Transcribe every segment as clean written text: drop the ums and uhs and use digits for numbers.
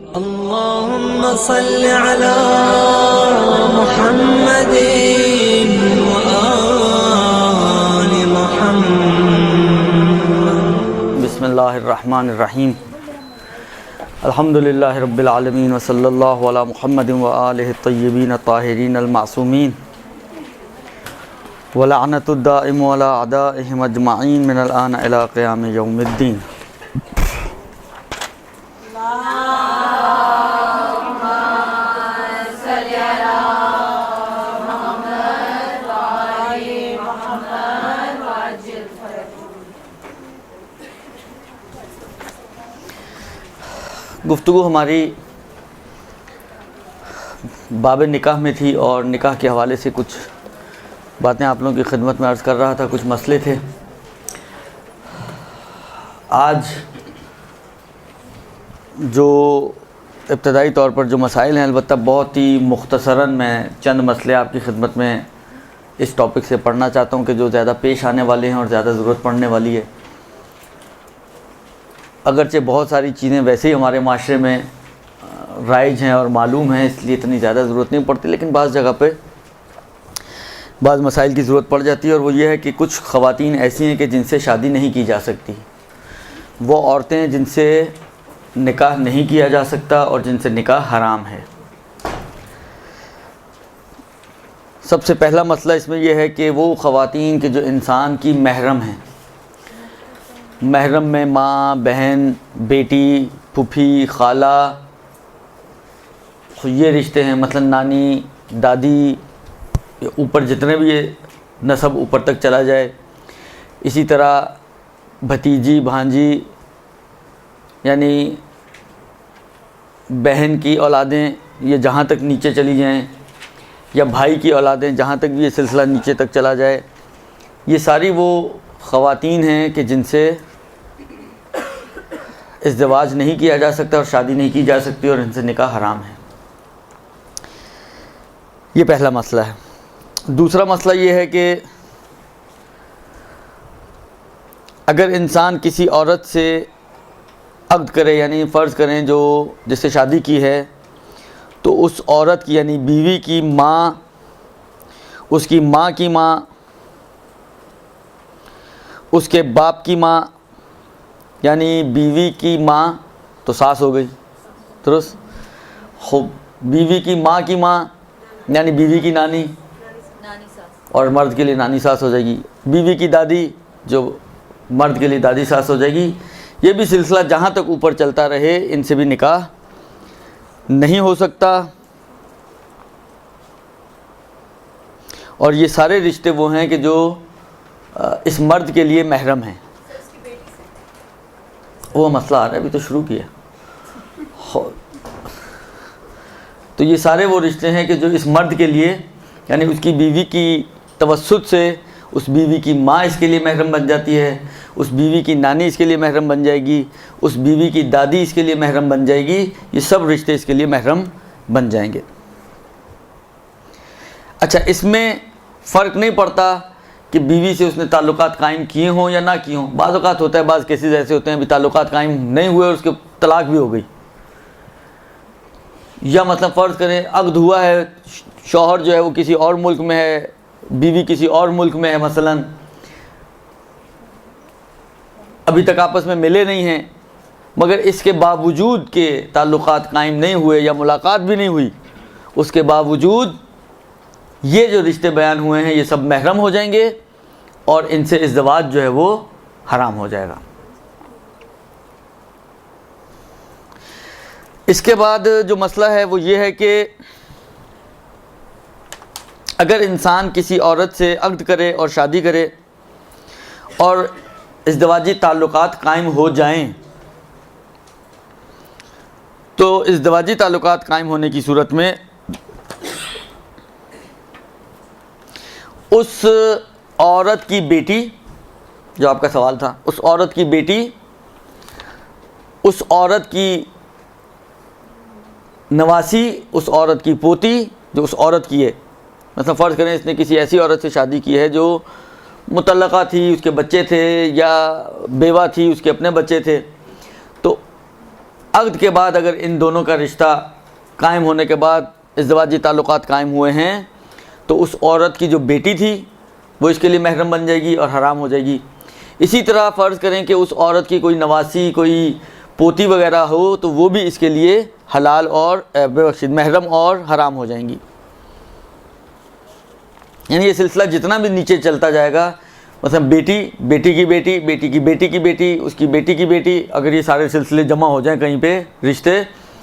اللهم صل على محمد وآل محمد. بسم اللہ الرحمن الرحیم. الحمدللہ رب العالمین وصلی اللہ علی محمد وآلہ الطیبین الطاہرین المعصومین ولعنۃ الدائم علی اعدائہم اجمعین من الآن الی قیام یوم الدین. گفتگو ہماری باب نکاح میں تھی اور نکاح کے حوالے سے کچھ باتیں آپ لوگوں کی خدمت میں عرض کر رہا تھا. کچھ مسئلے تھے. آج جو ابتدائی طور پر جو مسائل ہیں، البتہ بہت ہی مختصراً میں چند مسئلے آپ کی خدمت میں اس ٹاپک سے پڑھنا چاہتا ہوں کہ جو زیادہ پیش آنے والے ہیں اور زیادہ ضرورت پڑنے والی ہے. اگرچہ بہت ساری چیزیں ویسے ہی ہمارے معاشرے میں رائج ہیں اور معلوم ہیں، اس لیے اتنی زیادہ ضرورت نہیں پڑتی، لیکن بعض جگہ پہ بعض مسائل کی ضرورت پڑ جاتی ہے. اور وہ یہ ہے کہ کچھ خواتین ایسی ہیں کہ جن سے شادی نہیں کی جا سکتی. وہ عورتیں جن سے نکاح نہیں کیا جا سکتا اور جن سے نکاح حرام ہے. سب سے پہلا مسئلہ اس میں یہ ہے کہ وہ خواتین کے جو انسان کی محرم ہیں، محرم میں ماں، بہن، بیٹی، پھوپھی، خالہ، یہ رشتے ہیں، مثلا نانی، دادی، اوپر جتنے بھی یہ نسب اوپر تک چلا جائے. اسی طرح بھتیجی، بھانجی، یعنی بہن کی اولادیں یہ جہاں تک نیچے چلی جائیں، یا بھائی کی اولادیں جہاں تک بھی یہ سلسلہ نیچے تک چلا جائے، یہ ساری وہ خواتین ہیں کہ جن سے ازدواج نہیں کیا جا سکتا اور شادی نہیں کی جا سکتی اور ان سے نکاح حرام ہے. یہ پہلا مسئلہ ہے. دوسرا مسئلہ یہ ہے کہ اگر انسان کسی عورت سے عقد کرے، یعنی فرض کریں جو جس سے شادی کی ہے، تو اس عورت کی یعنی بیوی کی ماں، اس کی ماں کی ماں، اس کے باپ کی ماں، یعنی بیوی کی ماں تو ساس ہو گئی، درست؟ خوب. بیوی کی ماں کی ماں یعنی بیوی کی نانی، اور مرد کے لیے نانی ساس ہو جائے گی. بیوی کی دادی جو مرد کے لیے دادی ساس ہو جائے گی. یہ بھی سلسلہ جہاں تک اوپر چلتا رہے ان سے بھی نکاح نہیں ہو سکتا. اور یہ سارے رشتے وہ ہیں کہ جو اس مرد کے لیے محرم ہیں. وہ مسئلہ آ رہا ہے، ابھی تو شروع کیا. تو یہ سارے وہ رشتے ہیں کہ جو اس مرد کے لیے، یعنی اس کی بیوی کی توسط سے اس بیوی کی ماں اس کے لیے محرم بن جاتی ہے، اس بیوی کی نانی اس کے لیے محرم بن جائے گی، اس بیوی کی دادی اس کے لیے محرم بن جائے گی. یہ سب رشتے اس کے لیے محرم بن جائیں گے. اچھا، اس میں فرق نہیں پڑتا کہ بیوی سے اس نے تعلقات قائم کیے ہوں یا نہ کیے ہوں. بعض اوقات ہوتا ہے، بعض کیسز ایسے ہوتے ہیں بھی تعلقات قائم نہیں ہوئے اور اس کے طلاق بھی ہو گئی. یا مثلا فرض کریں عقد ہوا ہے، شوہر جو ہے وہ کسی اور ملک میں ہے، بیوی کسی اور ملک میں ہے، مثلا ابھی تک آپس میں ملے نہیں ہیں، مگر اس کے باوجود کہ تعلقات قائم نہیں ہوئے یا ملاقات بھی نہیں ہوئی، اس کے باوجود یہ جو رشتے بیان ہوئے ہیں یہ سب محرم ہو جائیں گے اور ان سے ازدواج جو ہے وہ حرام ہو جائے گا. اس کے بعد جو مسئلہ ہے وہ یہ ہے کہ اگر انسان کسی عورت سے عقد کرے اور شادی کرے اور ازدواجی تعلقات قائم ہو جائیں، تو ازدواجی تعلقات قائم ہونے کی صورت میں اس عورت کی بیٹی، جو آپ کا سوال تھا، اس عورت کی بیٹی، اس عورت کی نواسی، اس عورت کی پوتی جو اس عورت کی ہے. مثلا فرض کریں اس نے کسی ایسی عورت سے شادی کی ہے جو مطلقہ تھی، اس کے بچے تھے، یا بیوہ تھی، اس کے اپنے بچے تھے، تو عقد کے بعد اگر ان دونوں کا رشتہ قائم ہونے کے بعد ازدواجی تعلقات قائم ہوئے ہیں تو اس عورت کی جو بیٹی تھی وہ اس کے لیے محرم بن جائے گی اور حرام ہو جائے گی. اسی طرح فرض کریں کہ اس عورت کی کوئی نواسی کوئی پوتی وغیرہ ہو تو وہ بھی اس کے لیے حلال اور محرم اور حرام ہو جائیں گی. یعنی یہ سلسلہ جتنا بھی نیچے چلتا جائے گا، مثلا بیٹی، بیٹی کی بیٹی، بیٹی کی بیٹی کی بیٹی، اس کی بیٹی کی بیٹی، اگر یہ سارے سلسلے جمع ہو جائیں کہیں پہ رشتے،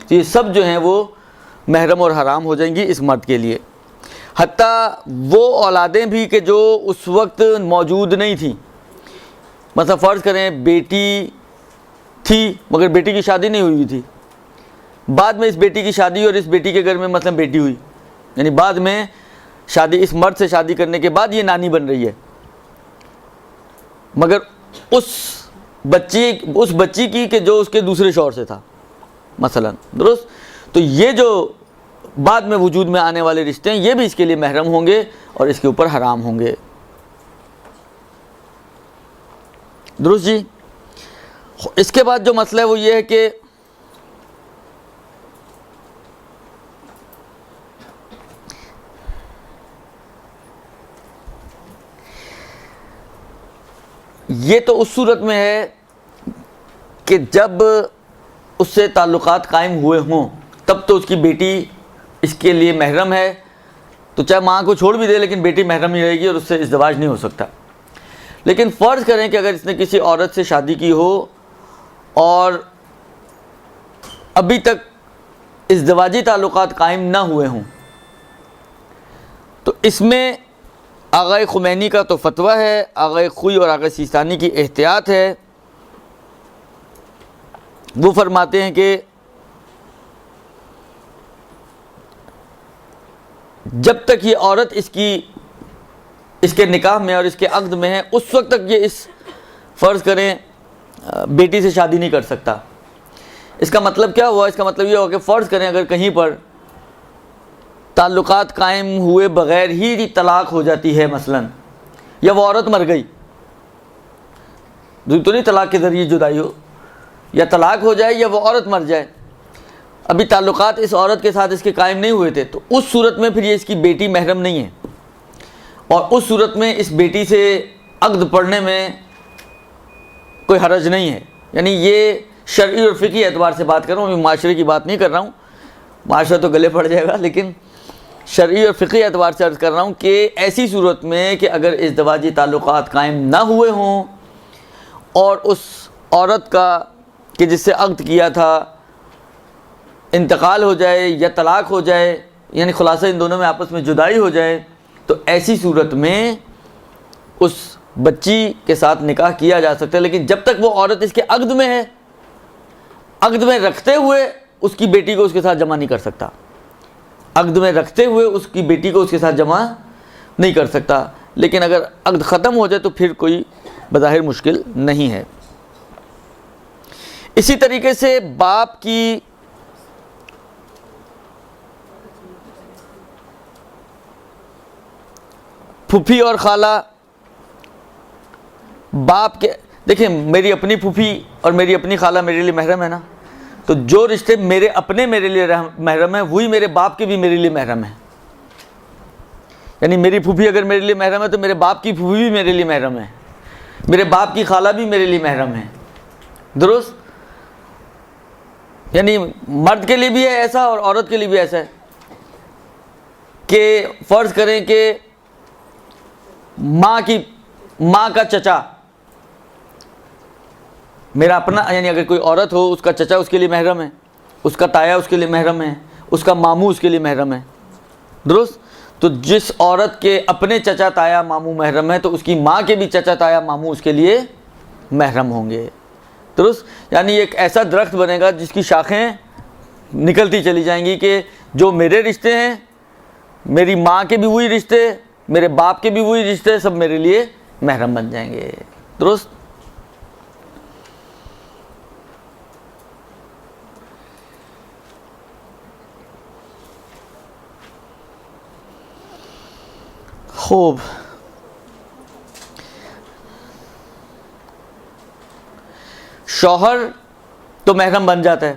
تو یہ سب جو ہیں وہ محرم اور حرام ہو جائیں گی اس مرد کے لیے. حتیٰ وہ اولادیں بھی کہ جو اس وقت موجود نہیں تھیں. مثلا فرض کریں بیٹی تھی مگر بیٹی کی شادی نہیں ہوئی تھی، بعد میں اس بیٹی کی شادی اور اس بیٹی کے گھر میں مثلا بیٹی ہوئی، یعنی بعد میں شادی، اس مرد سے شادی کرنے کے بعد یہ نانی بن رہی ہے، مگر اس بچی کی کہ جو اس کے دوسرے شوہر سے تھا مثلا، درست. تو یہ جو بعد میں وجود میں آنے والے رشتے ہیں یہ بھی اس کے لیے محرم ہوں گے اور اس کے اوپر حرام ہوں گے. درست جی. اس کے بعد جو مسئلہ ہے وہ یہ ہے کہ یہ تو اس صورت میں ہے کہ جب اس سے تعلقات قائم ہوئے ہوں تب تو اس کی بیٹی اس کے لیے محرم ہے، تو چاہے ماں کو چھوڑ بھی دے لیکن بیٹی محرم ہی رہے گی اور اس سے ازدواج نہیں ہو سکتا. لیکن فرض کریں کہ اگر اس نے کسی عورت سے شادی کی ہو اور ابھی تک ازدواجی تعلقات قائم نہ ہوئے ہوں، تو اس میں آغا خمینی کا تو فتویٰ ہے، آغا خوئی اور آغا سیستانی کی احتیاط ہے. وہ فرماتے ہیں کہ جب تک یہ عورت اس کے نکاح میں اور اس کے عقد میں ہے اس وقت تک یہ اس فرض کریں بیٹی سے شادی نہیں کر سکتا. اس کا مطلب کیا ہوا؟ اس کا مطلب یہ ہوا کہ فرض کریں اگر کہیں پر تعلقات قائم ہوئے بغیر ہی طلاق ہو جاتی ہے مثلا، یا وہ عورت مر گئی، تو نہیں طلاق کے ذریعے جدائی ہو، یا طلاق ہو جائے یا وہ عورت مر جائے، ابھی تعلقات اس عورت کے ساتھ اس کے قائم نہیں ہوئے تھے، تو اس صورت میں پھر یہ اس کی بیٹی محرم نہیں ہے، اور اس صورت میں اس بیٹی سے عقد پڑھنے میں کوئی حرج نہیں ہے. یعنی یہ شرعی اور فقہی اعتبار سے بات کر رہا ہوں، میں معاشرے کی بات نہیں کر رہا ہوں، معاشرہ تو گلے پڑ جائے گا، لیکن شرعی اور فقہی اعتبار سے عرض کر رہا ہوں کہ ایسی صورت میں کہ اگر ازدواجی تعلقات قائم نہ ہوئے ہوں اور اس عورت کا کہ جس سے عقد کیا تھا انتقال ہو جائے یا طلاق ہو جائے، یعنی خلاصہ ان دونوں میں آپس میں جدائی ہو جائے، تو ایسی صورت میں اس بچی کے ساتھ نکاح کیا جا سکتا ہے. لیکن جب تک وہ عورت اس کے عقد میں ہے، عقد میں رکھتے ہوئے اس کی بیٹی کو اس کے ساتھ جمع نہیں کر سکتا، عقد میں رکھتے ہوئے اس کی بیٹی کو اس کے ساتھ جمع نہیں کر سکتا. لیکن اگر عقد ختم ہو جائے تو پھر کوئی بظاہر مشکل نہیں ہے. اسی طریقے سے باپ کی پھوپھی اور خالہ، باپ کے دیکھیں میری اپنی پھوپھی اور میری اپنی خالہ میرے لیے محرم ہے نا، تو جو رشتے میرے اپنے میرے لیے محرم ہیں وہی میرے باپ کے بھی میرے لیے محرم ہیں. یعنی میری پھوپھی اگر میرے لیے محرم ہے تو میرے باپ کی پھوپھی بھی میرے لیے محرم ہے، میرے باپ کی خالہ بھی میرے لیے محرم ہے. درست. یعنی مرد کے لیے بھی ہے ایسا اور عورت کے لیے بھی ایسا ہے کہ فرض کریں کہ ماں کا چچا میرا اپنا، یعنی اگر کوئی عورت ہو اس کا چچا اس کے لیے محرم ہے، اس کا تایا اس کے لیے محرم ہے، اس کا ماموں اس کے لیے محرم ہے. درست. تو جس عورت کے اپنے چچا تایا ماموں محرم ہے تو اس کی ماں کے بھی چچا تایا ماموں اس کے لیے محرم ہوں گے. درست. یعنی ایک ایسا درخت بنے گا جس کی شاخیں نکلتی چلی جائیں گی کہ جو میرے رشتے ہیں، میری ماں کے بھی وہی رشتے، میرے باپ کے بھی وہی رشتے، سب میرے لیے محرم بن جائیں گے. درست. خوب. شوہر تو محرم بن جاتا ہے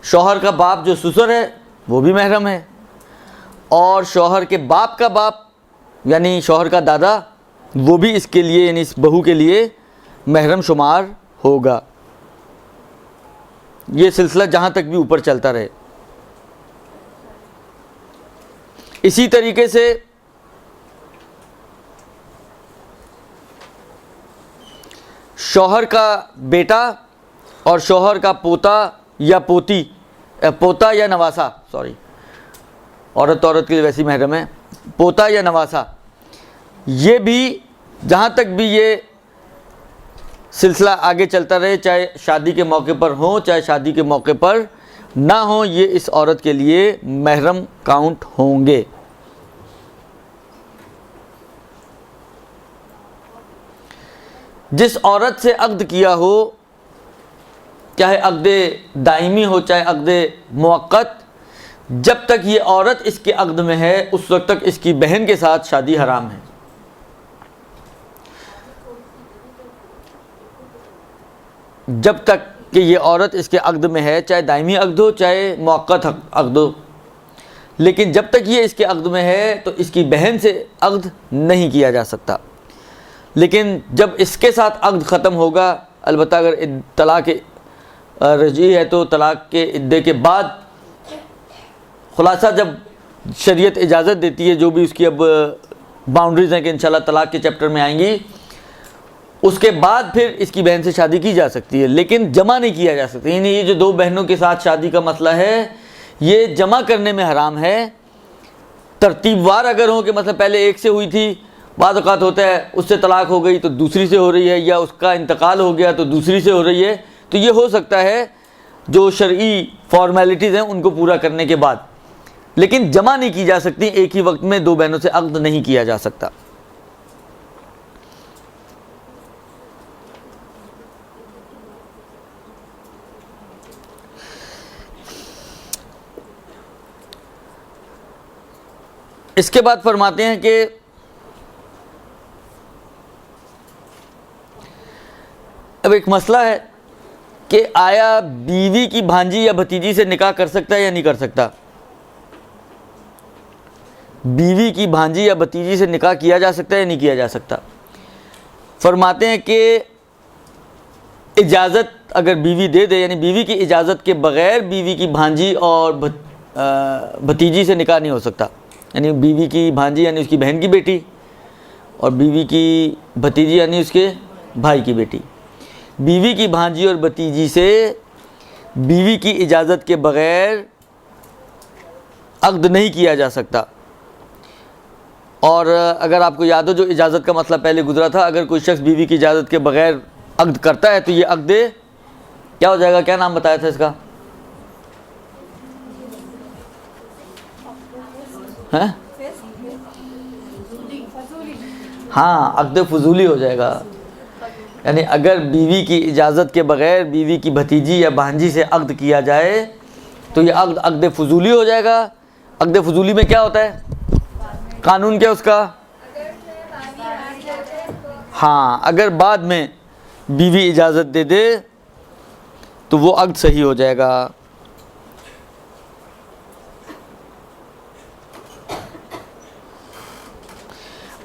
شوہر کا باپ جو سسر ہے وہ بھی محرم ہے، اور شوہر کے باپ کا باپ یعنی شوہر کا دادا وہ بھی اس کے لیے یعنی اس بہو کے لیے محرم شمار ہوگا۔ یہ سلسلہ جہاں تک بھی اوپر چلتا رہے۔ اسی طریقے سے شوہر کا بیٹا اور شوہر کا پوتا یا پوتی، پوتا یا نواسا، سوری عورت کے لیے ویسی محرم ہے، پوتا یا نواسا، یہ بھی جہاں تک بھی یہ سلسلہ آگے چلتا رہے، چاہے شادی کے موقع پر ہوں چاہے شادی کے موقع پر نہ ہوں، یہ اس عورت کے لیے محرم کاؤنٹ ہوں گے۔ جس عورت سے عقد کیا ہو، چاہے عقد دائمی ہو چاہے عقد موقت، جب تک یہ عورت اس کے عقد میں ہے اس وقت تک اس کی بہن کے ساتھ شادی حرام ہے۔ جب تک کہ یہ عورت اس کے عقد میں ہے، چاہے دائمی عقد ہو چاہے موقت عقد ہو، لیکن جب تک یہ اس کے عقد میں ہے تو اس کی بہن سے عقد نہیں کیا جا سکتا۔ لیکن جب اس کے ساتھ عقد ختم ہوگا، البتہ اگر طلاق رجعی ہے تو طلاق کے عدے کے بعد، خلاصہ جب شریعت اجازت دیتی ہے، جو بھی اس کی اب باؤنڈریز ہیں کہ انشاءاللہ طلاق کے چیپٹر میں آئیں گی، اس کے بعد پھر اس کی بہن سے شادی کی جا سکتی ہے، لیکن جمع نہیں کیا جا سکتا۔ یعنی یہ جو دو بہنوں کے ساتھ شادی کا مسئلہ ہے یہ جمع کرنے میں حرام ہے۔ ترتیب وار اگر ہوں کہ مثلا پہلے ایک سے ہوئی تھی، بعض اوقات ہوتا ہے اس سے طلاق ہو گئی تو دوسری سے ہو رہی ہے، یا اس کا انتقال ہو گیا تو دوسری سے ہو رہی ہے، تو یہ ہو سکتا ہے جو شرعی فارمیلٹیز ہیں ان کو پورا کرنے کے بعد، لیکن جمع نہیں کی جا سکتی، ایک ہی وقت میں دو بہنوں سے عقد نہیں کیا جا سکتا۔ اس کے بعد فرماتے ہیں کہ اب ایک مسئلہ ہے کہ آیا بیوی کی بھانجی یا بھتیجی سے نکاح کر سکتا ہے یا نہیں کر سکتا؟ بیوی کی بھانجی یا بھتیجی سے نکاح کیا جا سکتا ہے یا نہیں کیا جا سکتا؟ فرماتے ہیں کہ اجازت اگر بیوی دے دے، یعنی بیوی کی اجازت کے بغیر بیوی کی بھانجی اور بھتیجی سے نکاح نہیں ہو سکتا۔ یعنی بیوی کی بھانجی یعنی اس کی بہن کی بیٹی، اور بیوی کی بھتیجی یعنی اس کے بھائی کی بیٹی، بیوی کی بھانجی اور بھتیجی سے بیوی کی اجازت کے بغیر عقد نہیں کیا جا سکتا۔ اور اگر آپ کو یاد ہو جو اجازت کا مسئلہ پہلے گزرا تھا، اگر کوئی شخص بیوی کی اجازت کے بغیر عقد کرتا ہے تو یہ عقد کیا ہو جائے گا؟ کیا نام بتایا تھا اس کا؟ ہاں، عقد فضولی ہو جائے گا۔ یعنی اگر بیوی کی اجازت کے بغیر بیوی کی بھتیجی یا بھانجی سے عقد کیا جائے تو یہ عقد فضولی ہو جائے گا۔ عقد فضولی میں کیا ہوتا ہے؟ قانون کیا اس کا؟ ہاں، اگر بعد میں بیوی اجازت دے دے تو وہ عقد صحیح ہو جائے گا۔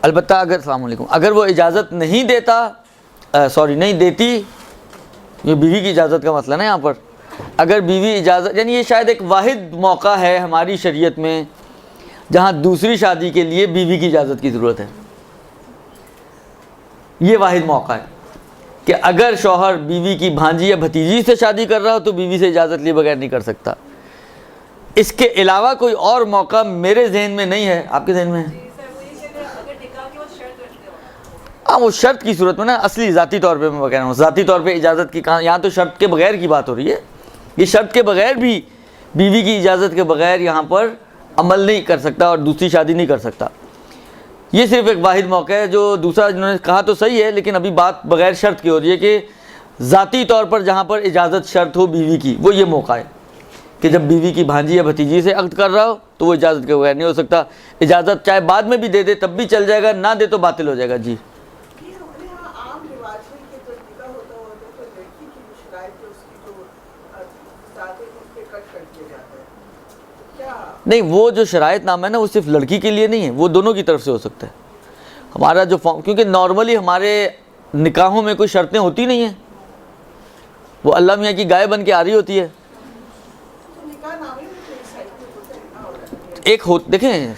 البتہ السلام علیکم، اگر وہ اجازت نہیں دیتا، نہیں دیتی، یہ بیوی کی اجازت کا مسئلہ نا یہاں پر، اگر بیوی اجازت، یعنی یہ شاید ایک واحد موقع ہے ہماری شریعت میں جہاں دوسری شادی کے لیے بیوی کی اجازت کی ضرورت ہے۔ یہ واحد موقع ہے کہ اگر شوہر بیوی کی بھانجی یا بھتیجی سے شادی کر رہا ہو تو بیوی سے اجازت لیے بغیر نہیں کر سکتا۔ اس کے علاوہ کوئی اور موقع میرے ذہن میں نہیں ہے، آپ کے ذہن میں ہے؟ ہاں، وہ شرط کی صورت میں نا، اصلی ذاتی طور پہ میں کہہ رہا ہوں، ذاتی طور پہ اجازت کی کہاں، یہاں تو شرط کے بغیر کی بات ہو رہی ہے۔ یہ شرط کے بغیر بھی بیوی کی اجازت کے بغیر یہاں پر عمل نہیں کر سکتا اور دوسری شادی نہیں کر سکتا۔ یہ صرف ایک واحد موقع ہے۔ جو دوسرا جنہوں نے کہا تو صحیح ہے، لیکن ابھی بات بغیر شرط کی ہو رہی ہے کہ ذاتی طور پر جہاں پر اجازت شرط ہو بیوی کی، وہ یہ موقع ہے کہ جب بیوی کی بھانجی یا بھتیجی سے عقد کر رہا ہو تو وہ اجازت کے بغیر نہیں ہو سکتا۔ اجازت چاہے بعد میں بھی دے دے تب بھی چل جائے گا، نہ دے تو باطل ہو جائے گا۔ جی نہیں، وہ جو شرائط نامہ ہے نا وہ صرف لڑکی کے لیے نہیں ہے، وہ دونوں کی طرف سے ہو سکتا ہے. ہمارا جو فارم، کیونکہ نارملی ہمارے نکاحوں میں کوئی شرطیں ہوتی نہیں ہیں، وہ اللہ میاں کی گائے بن کے آ رہی ہوتی ہے. ایک دیکھیں،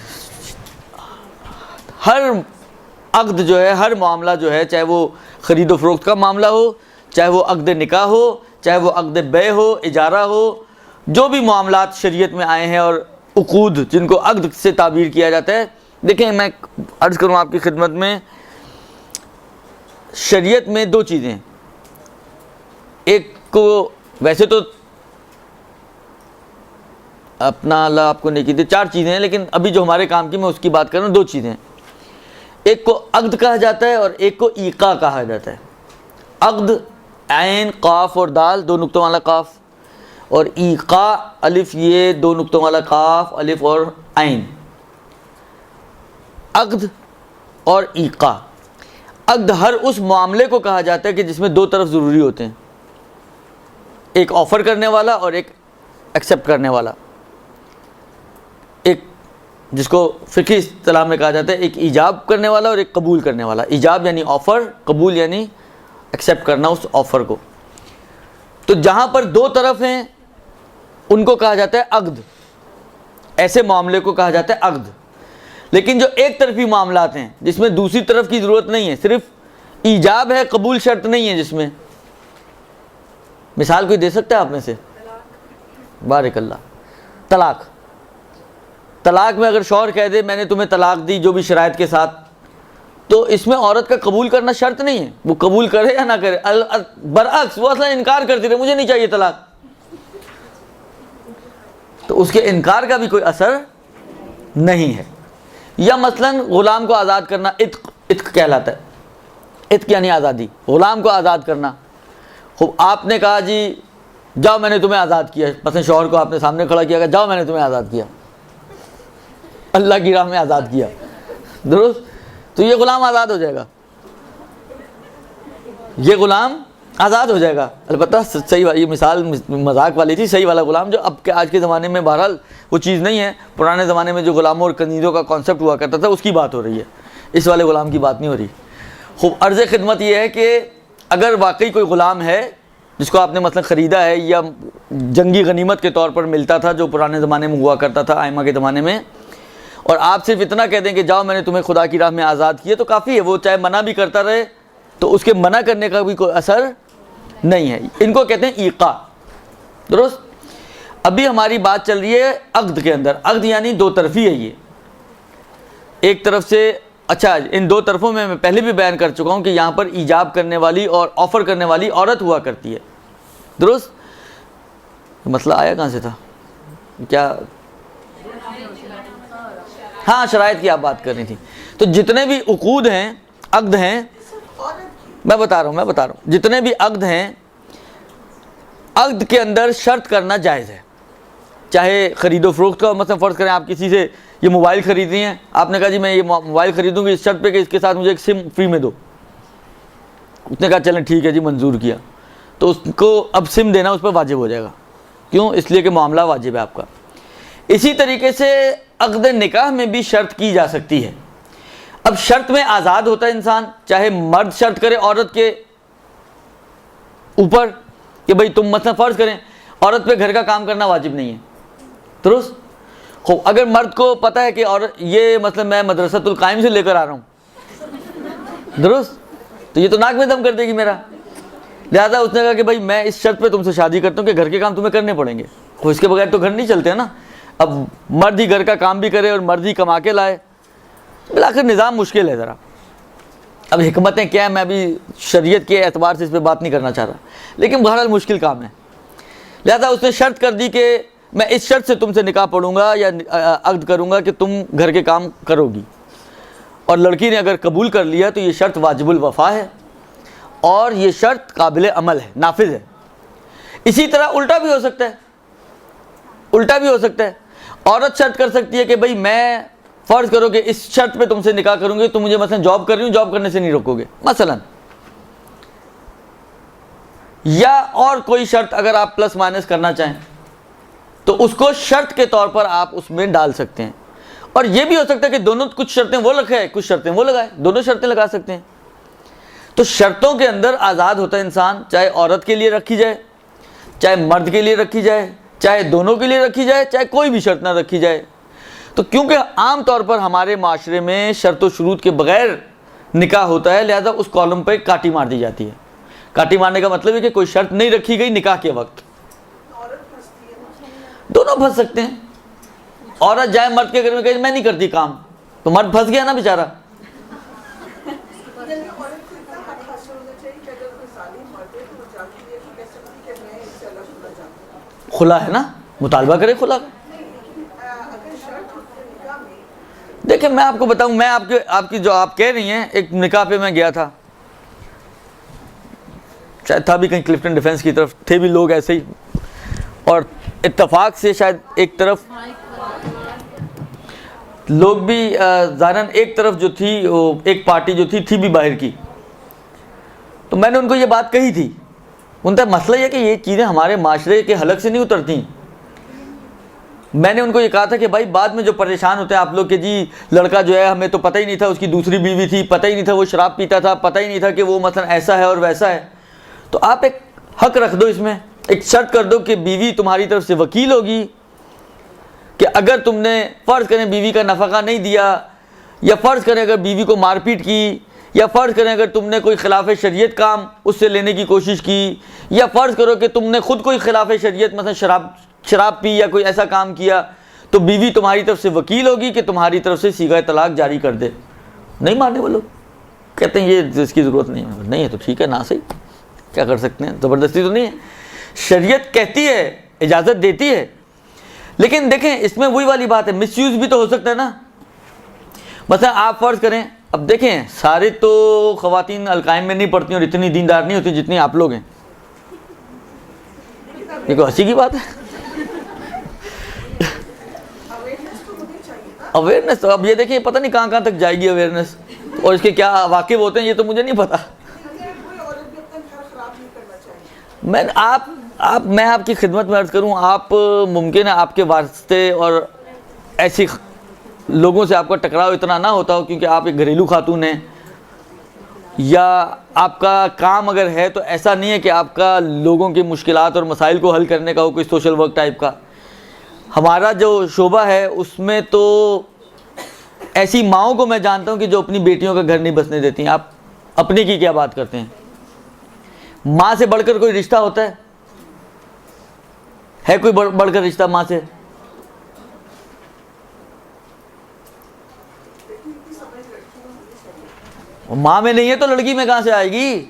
ہر عقد جو ہے، ہر معاملہ جو ہے، چاہے وہ خرید و فروخت کا معاملہ ہو، چاہے وہ عقد نکاح ہو، چاہے وہ عقد بیع ہو، اجارہ ہو، جو بھی معاملات شریعت میں آئے ہیں اور عقود جن کو عقد سے تعبیر کیا جاتا ہے. دیکھیں، میں عرض کروں آپ کی خدمت میں، شریعت میں دو چیزیں ہیں. ایک کو ویسے تو اپنا اللہ آپ کو نیکی دے، چار چیزیں ہیں، لیکن ابھی جو ہمارے کام کی میں اس کی بات کر رہا ہوں، دو چیزیں ہیں. ایک کو عقد کہا جاتا ہے اور ایک کو ایقاع کہا جاتا ہے. عقد عین قاف اور دال دو نقطوں والا قاف، اور ایقاع الف یہ دو نقطوں والا قاف الف اور عین. عقد اور ایقاع. عقد ہر اس معاملے کو کہا جاتا ہے کہ جس میں دو طرف ضروری ہوتے ہیں، ایک آفر کرنے والا اور ایک ایکسیپٹ کرنے والا. ایک جس کو فقہی اصطلاح میں کہا جاتا ہے ایک ایجاب کرنے والا اور ایک قبول کرنے والا. ایجاب یعنی آفر، قبول یعنی ایکسیپٹ کرنا اس آفر کو. تو جہاں پر دو طرف ہیں ان کو کہا جاتا ہے عقد، ایسے معاملے کو کہا جاتا ہے عقد. لیکن جو ایک طرفی معاملات ہیں جس میں دوسری طرف کی ضرورت نہیں ہے، صرف ایجاب ہے، قبول شرط نہیں ہے، جس میں مثال کوئی دے سکتا ہے آپ میں سے؟ بارک اللہ. طلاق. طلاق میں اگر شوہر کہہ دے میں نے تمہیں طلاق دی جو بھی شرائط کے ساتھ، تو اس میں عورت کا قبول کرنا شرط نہیں ہے، وہ قبول کرے یا نہ کرے. برعکس وہ اصلا انکار کرتی رہے، مجھے نہیں چاہیے طلاق، تو اس کے انکار کا بھی کوئی اثر نہیں ہے. یا مثلا غلام کو آزاد کرنا، عتق کہلاتا ہے. عتق یعنی آزادی، غلام کو آزاد کرنا. خوب آپ نے کہا جی جاؤ میں نے تمہیں آزاد کیا، مثلا شوہر کو آپ نے سامنے کھڑا کیا، جاؤ میں نے تمہیں آزاد کیا، اللہ کی راہ میں آزاد کیا، درست؟ تو یہ غلام آزاد ہو جائے گا، یہ غلام آزاد ہو جائے گا. البتہ صحیح، یہ مثال مذاق والی تھی، صحیح والا غلام جو اب کے آج کے زمانے میں بہرحال وہ چیز نہیں ہے. پرانے زمانے میں جو غلاموں اور کنیزوں کا کانسیپٹ ہوا کرتا تھا اس کی بات ہو رہی ہے، اس والے غلام کی بات نہیں ہو رہی. خوب عرض خدمت یہ ہے کہ اگر واقعی کوئی غلام ہے جس کو آپ نے مثلا خریدا ہے یا جنگی غنیمت کے طور پر ملتا تھا جو پرانے زمانے میں ہوا کرتا تھا آئمہ کے زمانے میں، اور آپ صرف اتنا کہہ دیں کہ جاؤ میں نے تمہیں خدا کی راہ میں آزاد کیا، تو کافی ہے. وہ چاہے منع بھی کرتا رہے تو اس کے منع کرنے کا بھی کوئی اثر نہیں ہے. ان کو کہتے ہیں ایقاع، درست؟ ابھی ہماری بات چل رہی ہے عقد کے اندر. عقد یعنی دو طرفی ہے. یہ ایک طرف سے، اچھا ان دو طرفوں میں پہلے بھی بیان کر چکا ہوں کہ یہاں پر ایجاب کرنے والی اور آفر کرنے والی عورت ہوا کرتی ہے، درست؟ مسئلہ آیا کہاں سے تھا کیا؟ ہاں شرائط کی آپ بات کرنی تھی. تو جتنے بھی عقود ہیں، عقد ہیں، میں بتا رہا ہوں جتنے بھی عقد ہیں، عقد کے اندر شرط کرنا جائز ہے. چاہے خرید و فروخت کا، مثلا فرض کریں آپ کسی سے یہ موبائل خرید رہی ہیں، آپ نے کہا جی میں یہ موبائل خریدوں گی اس شرط پہ کہ اس کے ساتھ مجھے ایک سم فری میں دو. اس نے کہا چلیں ٹھیک ہے جی منظور کیا، تو اس کو اب سم دینا اس پہ واجب ہو جائے گا. کیوں؟ اس لیے کہ معاملہ واجب ہے آپ کا. اسی طریقے سے عقد نکاح میں بھی شرط کی جا سکتی ہے. اب شرط میں آزاد ہوتا ہے انسان، چاہے مرد شرط کرے عورت کے اوپر کہ بھئی تم مثلا فرض کریں عورت پہ گھر کا کام کرنا واجب نہیں ہے، درست؟ خوب اگر مرد کو پتہ ہے کہ عورت یہ مثلا میں مدرسۃ القائم سے لے کر آ رہا ہوں، درست؟ تو یہ تو ناک میں دم کر دے گی میرا. لہٰذا اس نے کہا کہ بھائی میں اس شرط پہ تم سے شادی کرتا ہوں کہ گھر کے کام تمہیں کرنے پڑیں گے. تو اس کے بغیر تو گھر نہیں چلتے ہیں نا. اب مرد ہی گھر کا کام بھی کرے اور مرد ہی کما کے لائے، بالآخر نظام مشکل ہے ذرا. اب حکمتیں کیا ہیں میں ابھی شریعت کے اعتبار سے اس پہ بات نہیں کرنا چاہ رہا، لیکن بہرحال مشکل کام ہے. لہذا اس نے شرط کر دی کہ میں اس شرط سے تم سے نکاح پڑھوں گا یا عقد کروں گا کہ تم گھر کے کام کرو گی. اور لڑکی نے اگر قبول کر لیا تو یہ شرط واجب الوفا ہے اور یہ شرط قابل عمل ہے، نافذ ہے. اسی طرح الٹا بھی ہو سکتا ہے، الٹا بھی ہو سکتا ہے. عورت شرط کر سکتی ہے کہ بھئی میں فرض کرو کہ اس شرط پہ تم سے نکاح کروں گی، تم مجھے مثلا جاب کر رہی ہوں، جاب کرنے سے نہیں روکو گے مثلا. یا اور کوئی شرط اگر آپ پلس مائنس کرنا چاہیں تو اس کو شرط کے طور پر آپ اس میں ڈال سکتے ہیں. اور یہ بھی ہو سکتا ہے کہ دونوں کچھ شرطیں وہ رکھے کچھ شرطیں وہ لگائے, دونوں شرطیں لگا سکتے ہیں. تو شرطوں کے اندر آزاد ہوتا ہے انسان, چاہے عورت کے لیے رکھی جائے, چاہے مرد کے لیے رکھی جائے, چاہے دونوں کے لیے رکھی جائے, چاہے کوئی بھی شرط نہ رکھی جائے. تو کیونکہ عام طور پر ہمارے معاشرے میں شرط و شروط کے بغیر نکاح ہوتا ہے, لہذا اس کالم پہ کاٹی مار دی جاتی ہے. کاٹی مارنے کا مطلب ہے کہ کوئی شرط نہیں رکھی گئی نکاح کے وقت. دونوں پھنس سکتے ہیں. عورت جائے مرد کے گھر میں کہے میں نہیں کرتی کام, تو مرد پھنس گیا نا بیچارہ. کھلا ہے نا, مطالبہ کرے کھلا. دیکھیں میں آپ کو بتاؤں, میں آپ کی جو آپ کہہ رہی ہیں, ایک نکاح پہ میں گیا تھا, شاید تھا بھی کہیں کلفٹن ڈیفینس کی طرف, تھے بھی لوگ ایسے ہی, اور اتفاق سے شاید ایک طرف لوگ بھی ظاہراً ایک طرف جو تھی وہ ایک پارٹی جو تھی بھی باہر کی. تو میں نے ان کو یہ بات کہی تھی, ان کا مسئلہ یہ کہ یہ چیزیں ہمارے معاشرے کے حلق سے نہیں اترتی. میں نے ان کو یہ کہا تھا کہ بھائی بعد میں جو پریشان ہوتے ہیں آپ لوگ کہ جی لڑکا جو ہے ہمیں تو پتہ ہی نہیں تھا اس کی دوسری بیوی تھی, پتہ ہی نہیں تھا وہ شراب پیتا تھا, پتہ ہی نہیں تھا کہ وہ مثلا ایسا ہے اور ویسا ہے. تو آپ ایک حق رکھ دو, اس میں ایک شرط کر دو کہ بیوی تمہاری طرف سے وکیل ہوگی, کہ اگر تم نے فرض کریں بیوی کا نفقہ نہیں دیا, یا فرض کریں اگر بیوی کو مار پیٹ کی, یا فرض کریں اگر تم نے کوئی خلاف شریعت کام اس سے لینے کی کوشش کی, یا فرض کرو کہ تم نے خود کوئی خلاف شریعت مثلا شراب پی یا کوئی ایسا کام کیا, تو بیوی تمہاری طرف سے وکیل ہوگی کہ تمہاری طرف سے صیغہ طلاق جاری کر دے. نہیں ماننے وہ لوگ, کہتے ہیں یہ اس کی ضرورت نہیں ہے. نہیں ہے تو ٹھیک ہے نا, صحیح, کیا کر سکتے ہیں, زبردستی تو نہیں ہے. شریعت کہتی ہے, اجازت دیتی ہے, لیکن دیکھیں اس میں وہی والی بات ہے, مس یوز بھی تو ہو سکتا ہے نا. مثلا آپ فرض کریں, اب دیکھیں سارے تو خواتین القائم میں نہیں پڑتی اور اتنی دیندار نہیں ہوتی جتنی آپ لوگ ہیں. یہ کوئی ہنسی کی بات ہے. اویئرنیس تو اب یہ دیکھیں پتہ نہیں کہاں کہاں تک جائے گی اویئرنیس, اور اس کے کیا واقف ہوتے ہیں یہ تو مجھے نہیں پتا. میں آپ کی خدمت میں عرض کروں, آپ ممکن ہے آپ کے واسطے اور ایسی لوگوں سے آپ کا ٹکراؤ اتنا نہ ہوتا ہو کیونکہ آپ ایک گھریلو خاتون ہیں, یا آپ کا کام اگر ہے تو ایسا نہیں ہے کہ آپ کا لوگوں کی مشکلات اور مسائل کو حل کرنے کا ہو کوئی سوشل ورک ٹائپ کا. ہمارا جو شعبہ ہے اس میں تو ایسی ماؤں کو میں جانتا ہوں کہ جو اپنی بیٹیوں کا گھر نہیں بسنے دیتی ہیں. آپ اپنے کی کیا بات کرتے ہیں, ماں سے بڑھ کر کوئی رشتہ ہوتا ہے کوئی بڑھ کر رشتہ ماں سے؟ ماں میں نہیں ہے تو لڑکی میں کہاں سے آئے گی؟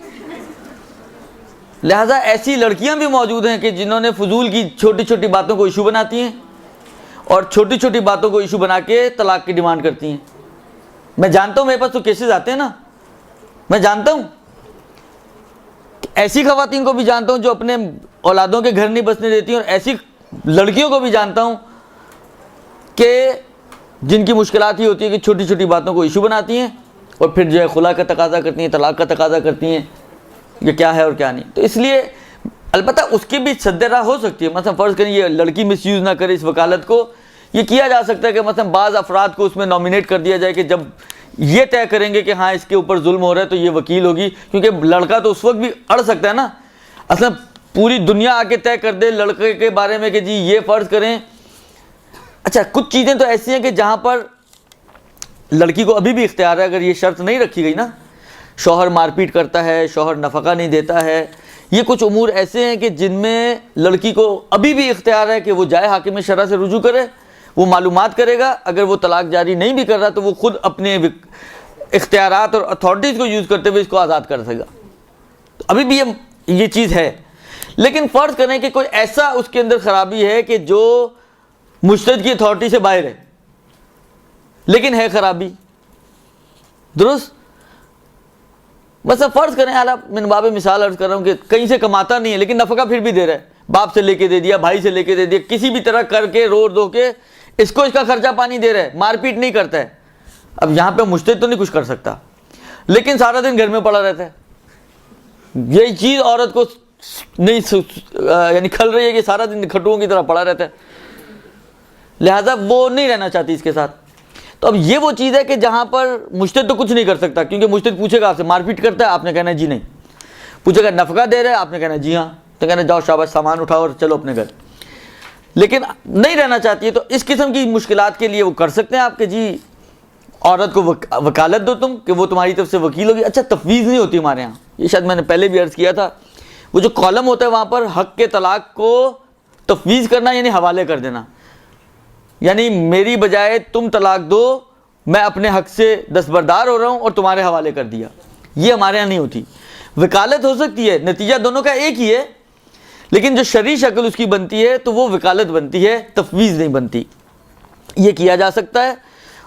لہذا ایسی لڑکیاں بھی موجود ہیں کہ جنہوں نے فضول کی چھوٹی چھوٹی باتوں کو ایشو بناتی ہیں اور چھوٹی چھوٹی باتوں کو ایشو بنا کے طلاق کی ڈیمانڈ کرتی ہیں. میں جانتا ہوں, میرے پاس تو کیسز آتے ہیں نا, میں جانتا ہوں. ایسی خواتین کو بھی جانتا ہوں جو اپنے اولادوں کے گھر نہیں بسنے دیتی ہیں, اور ایسی لڑکیوں کو بھی جانتا ہوں کہ جن کی مشکلات ہی ہوتی ہے کہ چھوٹی چھوٹی باتوں کو ایشو بناتی ہیں اور پھر جو ہے خلا کا تقاضا کرتی ہیں, طلاق کا تقاضا کرتی ہیں. یہ کیا ہے اور کیا نہیں. تو اس لیے البتہ اس کی بھی سد راہ ہو سکتی ہے. مثلا فرض کریں یہ لڑکی مس یوز نہ کرے اس وکالت کو, یہ کیا جا سکتا ہے کہ مثلا بعض افراد کو اس میں نامینیٹ کر دیا جائے کہ جب یہ طے کریں گے کہ ہاں اس کے اوپر ظلم ہو رہا ہے تو یہ وکیل ہوگی, کیونکہ لڑکا تو اس وقت بھی اڑ سکتا ہے نا. اصلا پوری دنیا آ کے طے کر دے لڑکے کے بارے میں کہ جی یہ فرض کریں. اچھا کچھ چیزیں تو ایسی ہیں کہ جہاں پر لڑکی کو ابھی بھی اختیار ہے, اگر یہ شرط نہیں رکھی گئی نا, شوہر مار پیٹ کرتا ہے, شوہر نفقہ نہیں دیتا ہے, یہ کچھ امور ایسے ہیں کہ جن میں لڑکی کو ابھی بھی اختیار ہے کہ وہ جائے حاکم شرع سے رجوع کرے, وہ معلومات کرے گا. اگر وہ طلاق جاری نہیں بھی کر رہا تو وہ خود اپنے اختیارات اور اتھارٹیز کو یوز کرتے ہوئے اس کو آزاد کر سکے گا. ابھی بھی یہ چیز ہے. لیکن فرض کریں کہ کوئی ایسا اس کے اندر خرابی ہے کہ جو مجتہد کی اتھارٹی سے باہر ہے, لیکن ہے خرابی, درست. مثلا فرض کریں, اعلیٰ من باب مثال عرض کر رہا ہوں کہ کہیں سے کماتا نہیں ہے لیکن نفقہ پھر بھی دے رہا ہے, باپ سے لے کے دے دیا, بھائی سے لے کے دے دیا, کسی بھی طرح کر کے رو دو کے اس کو اس کا خرچہ پانی دے رہا ہے, مار پیٹ نہیں کرتا ہے. اب یہاں پہ مجتہد تو نہیں کچھ کر سکتا, لیکن سارا دن گھر میں پڑا رہتا ہے. یہی چیز عورت کو نہیں یعنی کھل رہی ہے کہ سارا دن کھٹوؤں کی طرح پڑا رہتا ہے. لہٰذا وہ نہیں رہنا چاہتی اس کے ساتھ. تو اب یہ وہ چیز ہے کہ جہاں پر مجتہد تو کچھ نہیں کر سکتا, کیونکہ مجتہد پوچھے گا آپ سے مار پیٹ کرتا ہے, آپ نے کہنا ہے جی نہیں. پوچھے گا نفقہ دے رہا ہے, آپ نے کہنا ہے جی ہاں, تو کہنا جاؤ شاباش سامان اٹھاؤ اور چلو اپنے گھر. لیکن نہیں رہنا چاہتی ہے, تو اس قسم کی مشکلات کے لیے وہ کر سکتے ہیں آپ کہ جی عورت کو وکالت دو تم کہ وہ تمہاری طرف سے وکیل ہوگی. اچھا تفویض نہیں ہوتی ہمارے ہاں, یہ شاید میں نے پہلے بھی عرض کیا تھا, وہ جو کالم ہوتا ہے وہاں پر حق کے طلاق کو تفویض کرنا یعنی حوالے کر دینا, یعنی میری بجائے تم طلاق دو, میں اپنے حق سے دستبردار ہو رہا ہوں اور تمہارے حوالے کر دیا. یہ ہمارے ہاں نہیں ہوتی. وکالت ہو سکتی ہے, نتیجہ دونوں کا ایک ہی ہے, لیکن جو شرعی شکل اس کی بنتی ہے تو وہ وکالت بنتی ہے, تفویض نہیں بنتی. یہ کیا جا سکتا ہے,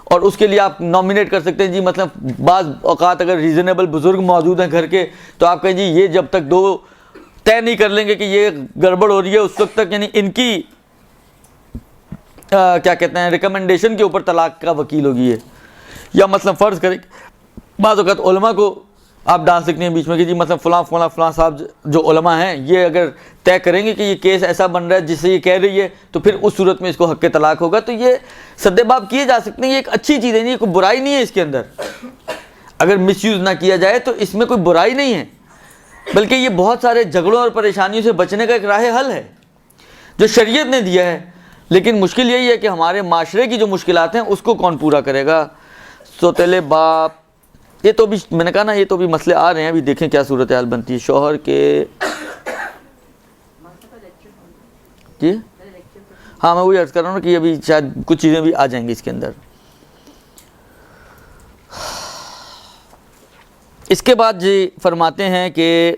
اور اس کے لیے آپ نامینیٹ کر سکتے ہیں جی, مطلب بعض اوقات اگر ریزنیبل بزرگ موجود ہیں گھر کے, تو آپ کہیں جی یہ جب تک دو طے نہیں کر لیں گے کہ یہ گڑبڑ ہو رہی ہے اس وقت تک, یعنی ان کی کیا کہتے ہیں ریکمنڈیشن کے اوپر طلاق کا وکیل ہوگی ہے. یا مثلا فرض کریں بعض اوقات علماء کو آپ ڈال سکتے ہیں بیچ میں کہ جی مثلا فلاں فلاں فلاں صاحب جو علماء ہیں یہ اگر طے کریں گے کہ یہ کیس ایسا بن رہا ہے جس سے یہ کہہ رہی ہے, تو پھر اس صورت میں اس کو حق طلاق ہوگا. تو یہ سدے باب کیے جا سکتے ہیں, یہ ایک اچھی چیز ہے, یہ کوئی برائی نہیں ہے اس کے اندر. اگر مس یوز نہ کیا جائے تو اس میں کوئی برائی نہیں ہے, بلکہ یہ بہت سارے جھگڑوں اور پریشانیوں سے بچنے کا ایک راہ حل ہے جو شریعت نے دیا ہے. لیکن مشکل یہی ہے کہ ہمارے معاشرے کی جو مشکلات ہیں اس کو کون پورا کرے گا. سوتیلے باپ, یہ تو بھی میں نے کہا نا, یہ تو بھی مسئلے آ رہے ہیں, ابھی دیکھیں کیا صورتحال بنتی ہے. شوہر کے جی ہاں میں وہی عرض کر رہا ہوں کہ ابھی شاید کچھ چیزیں بھی آ جائیں گی اس کے اندر. اس کے بعد جی فرماتے ہیں کہ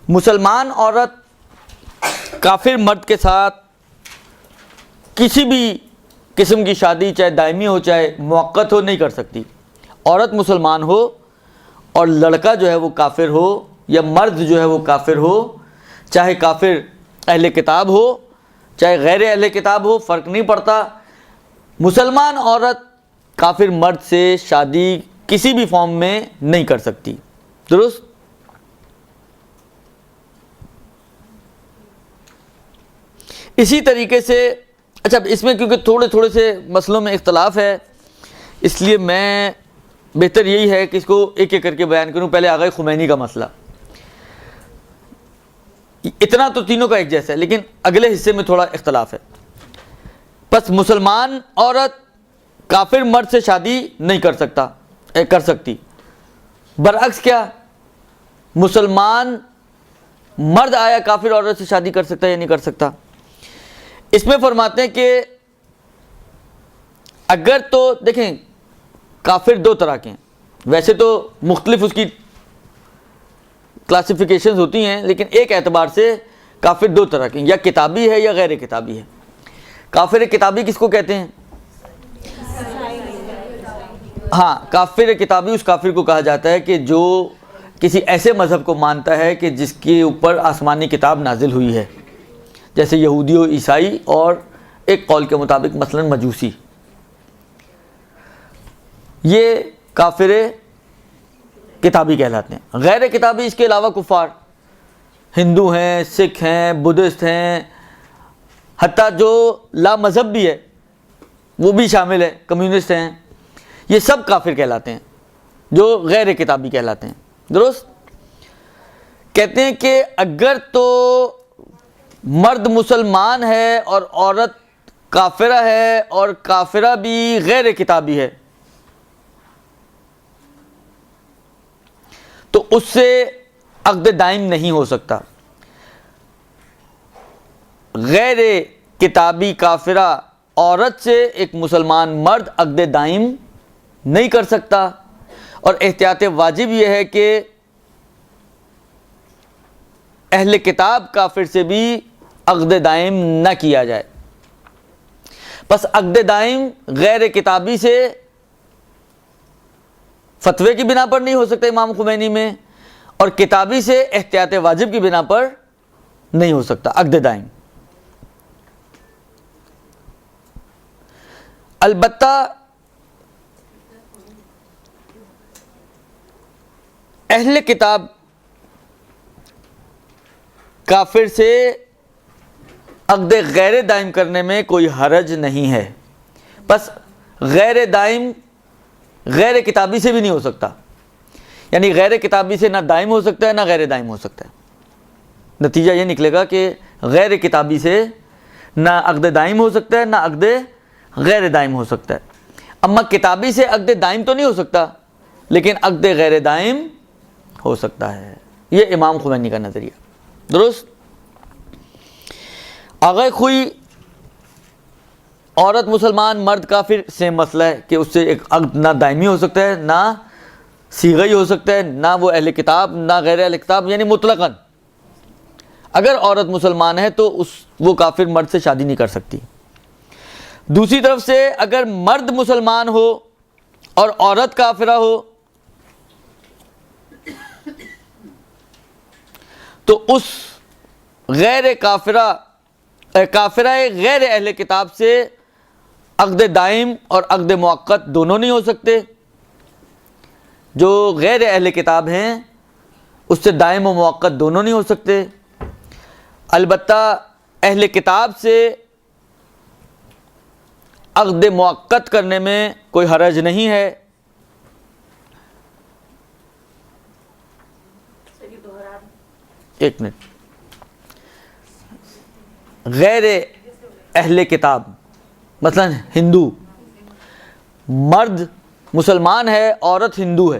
مسلمان عورت کافر مرد کے ساتھ کسی بھی قسم کی شادی, چاہے دائمی ہو چاہے موقت ہو, نہیں کر سکتی. عورت مسلمان ہو اور لڑکا جو ہے وہ کافر ہو, یا مرد جو ہے وہ کافر ہو, چاہے کافر اہل کتاب ہو چاہے غیر اہل کتاب ہو, فرق نہیں پڑتا. مسلمان عورت کافر مرد سے شادی کسی بھی فارم میں نہیں کر سکتی. درست. اسی طریقے سے اچھا اس میں کیونکہ تھوڑے تھوڑے سے مسئلوں میں اختلاف ہے, اس لیے میں بہتر یہی ہے کہ اس کو ایک ایک کر کے بیان کروں. پہلے آغا خمینی کا مسئلہ, اتنا تو تینوں کا ایک جیسا ہے لیکن اگلے حصے میں تھوڑا اختلاف ہے. بس مسلمان عورت کافر مرد سے شادی نہیں کر سکتی. برعکس کیا, مسلمان مرد آیا کافر عورت سے شادی کر سکتا ہے یا نہیں کر سکتا. اس میں فرماتے ہیں کہ اگر تو دیکھیں کافر دو طرح کے ہیں, ویسے تو مختلف اس کی کلاسیفیکیشنز ہوتی ہیں, لیکن ایک اعتبار سے کافر دو طرح کے ہیں, یا کتابی ہے یا غیر کتابی ہے. کافر کتابی کس کو کہتے ہیں؟ ہاں, کافر کتابی اس کافر کو کہا جاتا ہے کہ جو کسی ایسے مذہب کو مانتا ہے کہ جس کے اوپر آسمانی کتاب نازل ہوئی ہے, جیسے یہودی و عیسائی, اور ایک قول کے مطابق مثلا مجوسی. یہ کافر کتابی کہلاتے ہیں. غیر کتابی اس کے علاوہ کفار, ہندو ہیں, سکھ ہیں, بدھسٹ ہیں, حتیٰ جو لا مذہب بھی ہے وہ بھی شامل ہے, کمیونسٹ ہیں, یہ سب کافر کہلاتے ہیں جو غیر کتابی کہلاتے ہیں. درست. کہتے ہیں کہ اگر تو مرد مسلمان ہے اور عورت کافرہ ہے اور کافرہ بھی غیر کتابی ہے, تو اس سے عقد دائم نہیں ہو سکتا. غیر کتابی کافرہ عورت سے ایک مسلمان مرد عقد دائم نہیں کر سکتا. اور احتیاط واجب یہ ہے کہ اہل کتاب کافر سے بھی عقد دائم نہ کیا جائے. بس عقد دائم غیر کتابی سے فتوے کی بنا پر نہیں ہو سکتا امام خمینی میں, اور کتابی سے احتیاط واجب کی بنا پر نہیں ہو سکتا عقد دائم. البتہ اہل کتاب کافر سے عقد غیر دائم کرنے میں کوئی حرج نہیں ہے. بس غیر دائم غیر کتابی سے بھی نہیں ہو سکتا، یعنی غیر کتابی سے نہ دائم ہو سکتا ہے نہ غیر دائم ہو سکتا ہے. نتیجہ یہ نکلے گا کہ غیر کتابی سے نہ عقد دائم ہو سکتا ہے نہ عقد غیر دائم ہو سکتا ہے. اما کتابی سے عقد دائم تو نہیں ہو سکتا لیکن عقد غیر دائم ہو سکتا ہے. یہ امام خمینی کا نظریہ. درست. آغا خوئی عورت مسلمان مرد کافر سیم مسئلہ ہے کہ اس سے ایک عقد نہ دائمی ہو سکتا ہے نہ صیغی ہو سکتا ہے، نہ وہ اہل کتاب نہ غیر اہل کتاب، یعنی مطلقاً اگر عورت مسلمان ہے تو وہ کافر مرد سے شادی نہیں کر سکتی. دوسری طرف سے اگر مرد مسلمان ہو اور عورت کافرہ ہو تو اس غیر کافرہ غیر اہل کتاب سے عقد دائم اور عقد مؤقت دونوں نہیں ہو سکتے. جو غیر اہل کتاب ہیں اس سے دائم و مؤقت دونوں نہیں ہو سکتے. البتہ اہل کتاب سے عقد مؤقت کرنے میں کوئی حرج نہیں ہے. ایک منٹ. غیر اہل کتاب مثلا ہندو، مرد مسلمان ہے عورت ہندو ہے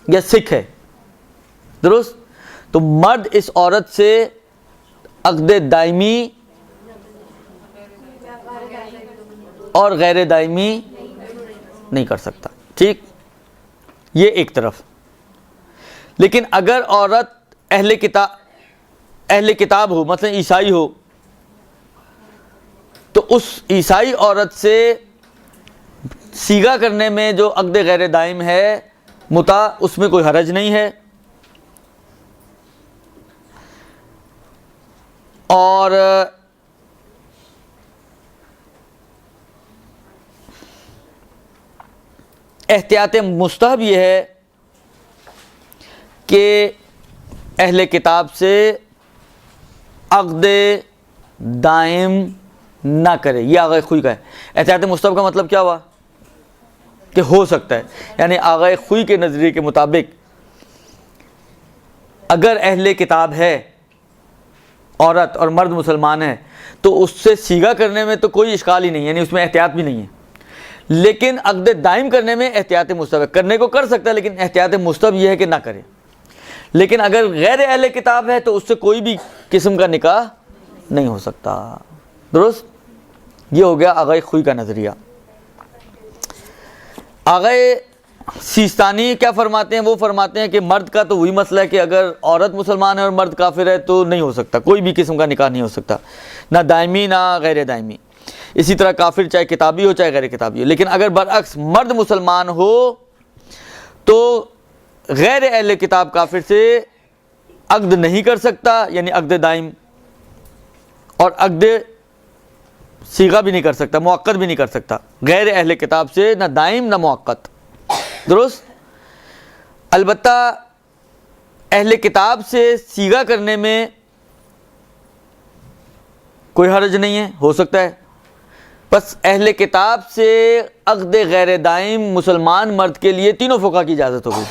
یا سکھ ہے، درست؟ تو مرد اس عورت سے عقد دائمی اور غیر دائمی نہیں کر سکتا. ٹھیک، یہ ایک طرف. لیکن اگر عورت اہل کتاب ہو، مثلا عیسائی ہو، تو اس عیسائی عورت سے صیغہ کرنے میں جو عقد غیر دائم ہے متع، اس میں کوئی حرج نہیں ہے. اور احتیاط مستحب یہ ہے کہ اہل کتاب سے عقد دائم نہ کرے. یہ آغا خوئی کا ہے. احتیاط مستحب کا مطلب کیا ہوا کہ ہو سکتا ہے، یعنی آغا خوئی کے نظریے کے مطابق اگر اہل کتاب ہے عورت اور مرد مسلمان ہے تو اس سے صیغہ کرنے میں تو کوئی اشکال ہی نہیں ہے، یعنی اس میں احتیاط بھی نہیں ہے. لیکن عقد دائم کرنے میں احتیاط مستحب ہے. کرنے کو کر سکتا ہے لیکن احتیاط مستحب یہ ہے کہ نہ کرے. لیکن اگر غیر اہل کتاب ہے تو اس سے کوئی بھی قسم کا نکاح نہیں ہو سکتا. درست. یہ ہو گیا آغا خوئی کا نظریہ. آغا سیستانی کیا فرماتے ہیں؟ وہ فرماتے ہیں کہ مرد کا تو وہی مسئلہ ہے کہ اگر عورت مسلمان ہے اور مرد کافر ہے تو نہیں ہو سکتا، کوئی بھی قسم کا نکاح نہیں ہو سکتا، نہ دائمی نہ غیر دائمی. اسی طرح کافر چاہے کتابی ہو چاہے غیر کتابی ہو. لیکن اگر برعکس مرد مسلمان ہو تو غیر اہل کتاب کافر سے عقد نہیں کر سکتا، یعنی عقد دائم، اور عقد صیغہ بھی نہیں کر سکتا، مؤقت بھی نہیں کر سکتا. غیر اہل کتاب سے نہ دائم نہ مؤقت. درست. البتہ اہل کتاب سے صیغہ کرنے میں کوئی حرج نہیں ہے، ہو سکتا ہے. بس اہل کتاب سے عقد غیر دائم مسلمان مرد کے لیے تینوں فقہا کی اجازت ہو گئی.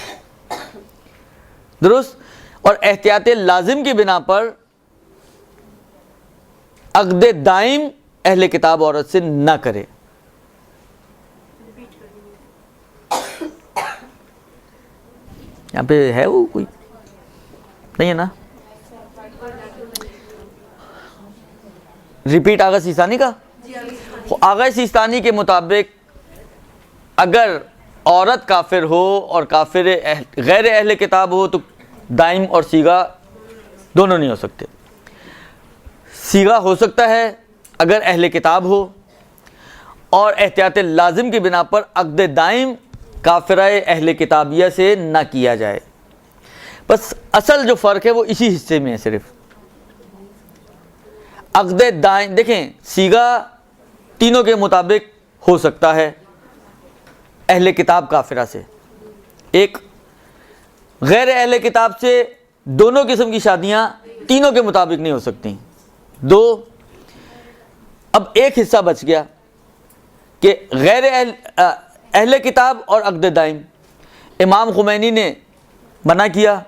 درست. اور احتیاط لازم کی بنا پر عقد دائم اہل کتاب عورت سے نہ کرے. یہاں پہ ہے وہ کوئی نہیں ہے نا؟ ریپیٹ آغا سیستانی کا. آغا سیستانی کے مطابق اگر عورت کافر ہو اور کافر غیر اہل کتاب ہو تو دائم اور صیغہ دونوں نہیں ہو سکتے. صیغہ ہو سکتا ہے اگر اہل کتاب ہو، اور احتیاط لازم کی بنا پر عقد دائم کافرہ اہل کتابیہ سے نہ کیا جائے. بس اصل جو فرق ہے وہ اسی حصے میں ہے صرف. عقد دائم دیکھیں سیغہ تینوں کے مطابق ہو سکتا ہے اہل کتاب کافرہ سے، ایک غیر اہل کتاب سے دونوں قسم کی شادیاں تینوں کے مطابق نہیں ہو سکتی، دو اب ایک حصہ بچ گیا کہ غیر اہل کتاب اور عقد دائم۔ امام خمینی نے منع کیا،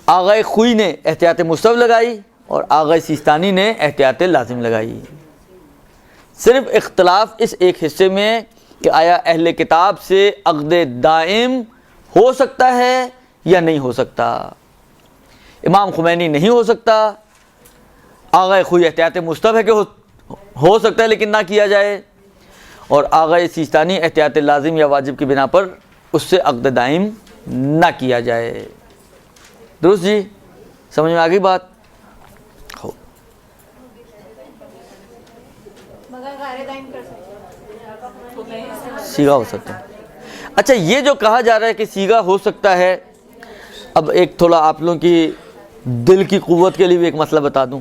آغا خوئی نے احتیاط مستحب لگائی اور آغا سیستانی نے احتیاط لازم لگائی۔ صرف اختلاف اس ایک حصے میں کہ آیا اہل کتاب سے عقد دائم ہو سکتا ہے یا نہیں ہو سکتا۔ امام خمینی نہیں ہو سکتا، آغا خوئی احتیاط مستحب ہے کہ ہو سکتا ہے لیکن نہ کیا جائے، اور آغا سیستانی احتیاط لازم یا واجب کی بنا پر اس سے عقد دائم نہ کیا جائے۔ درست جی، سمجھ میں آ گئی بات؟ ہو سیغہ ہو سکتا ہے۔ اچھا یہ جو کہا جا رہا ہے کہ سیغہ ہو سکتا ہے، اب ایک تھوڑا آپ لوگوں کی دل کی قوت کے لیے بھی ایک مسئلہ بتا دوں۔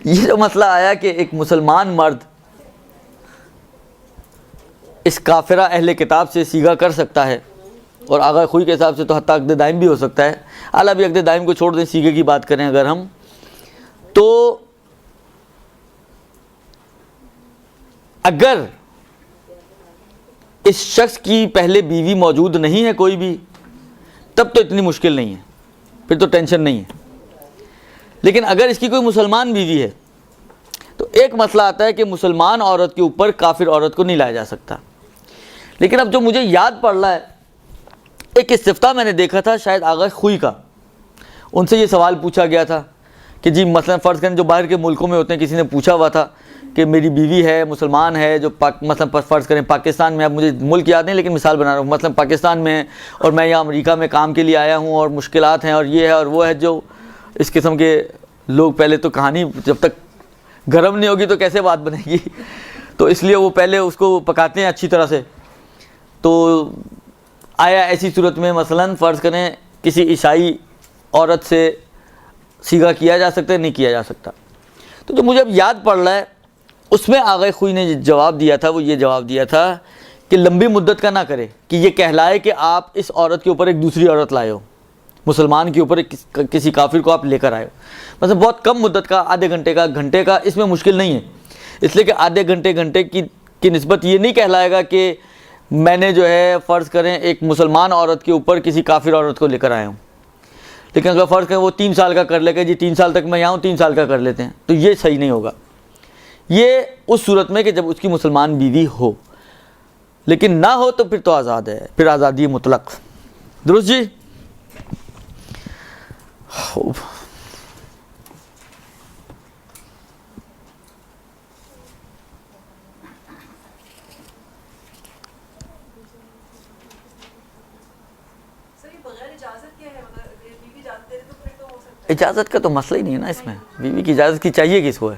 یہ جو مسئلہ آیا کہ ایک مسلمان مرد اس کافرہ اہل کتاب سے سیغہ کر سکتا ہے، اور آغا خوئی کے حساب سے تو حتیٰ عقد دائم بھی ہو سکتا ہے، اعلیٰ بھی عقد دائم کو چھوڑ دیں، سیغے کی بات کریں اگر ہم، تو اگر اس شخص کی پہلے بیوی موجود نہیں ہے کوئی بھی، تب تو اتنی مشکل نہیں ہے، پھر تو ٹینشن نہیں ہے۔ لیکن اگر اس کی کوئی مسلمان بیوی ہے تو ایک مسئلہ آتا ہے کہ مسلمان عورت کے اوپر کافر عورت کو نہیں لایا جا سکتا۔ لیکن اب جو مجھے یاد پڑ رہا ہے، ایک استفتاء میں نے دیکھا تھا شاید آغا خوئی کا، ان سے یہ سوال پوچھا گیا تھا کہ جی مثلا فرض کریں جو باہر کے ملکوں میں ہوتے ہیں، کسی نے پوچھا ہوا تھا کہ میری بیوی ہے مسلمان ہے جو مثلا فرض کریں پاکستان میں، اب مجھے ملک یاد نہیں لیکن مثال بنا رہا ہوں، مثلا پاکستان میں ہے اور میں یہاں امریکہ میں کام کے لیے آیا ہوں اور مشکلات ہیں اور یہ ہے اور وہ ہے، جو اس قسم کے لوگ پہلے تو کہانی جب تک گرم نہیں ہوگی تو کیسے بات بنے گی، تو اس لیے وہ پہلے اس کو پکاتے ہیں اچھی طرح سے۔ تو آیا ایسی صورت میں مثلا فرض کریں کسی عیسائی عورت سے سیغہ کیا جا سکتا ہے نہیں کیا جا سکتا؟ تو جو مجھے اب یاد پڑ رہا ہے اس میں آغا خوئی نے جواب دیا تھا، وہ یہ جواب دیا تھا کہ لمبی مدت کا نہ کرے، کہ یہ کہلائے کہ آپ اس عورت کے اوپر ایک دوسری عورت لائے ہو، مسلمان کے اوپر کسی کافر کو آپ لے کر آئے ہو، مثلا بہت کم مدت کا، آدھے گھنٹے کا، گھنٹے کا، اس میں مشکل نہیں ہے، اس لیے کہ آدھے گھنٹے کی نسبت یہ نہیں کہلائے گا کہ میں نے جو ہے فرض کریں ایک مسلمان عورت کے اوپر کسی کافر عورت کو لے کر آیا ہوں۔ لیکن اگر فرض کریں وہ 3 سال کا کر لے گا، جی 3 سال تک میں یہاں ہوں، 3 سال کا کر لیتے ہیں، تو یہ صحیح نہیں ہوگا۔ یہ اس صورت میں کہ جب اس کی مسلمان بیوی ہو، لیکن نہ ہو تو پھر تو آزاد ہے، پھر آزادی مطلق۔ درست جی؟ خوب۔ اجازت کا تو مسئلہ ہی نہیں ہے نا اس میں، بیوی کی اجازت کی چاہیے کس کو ہے؟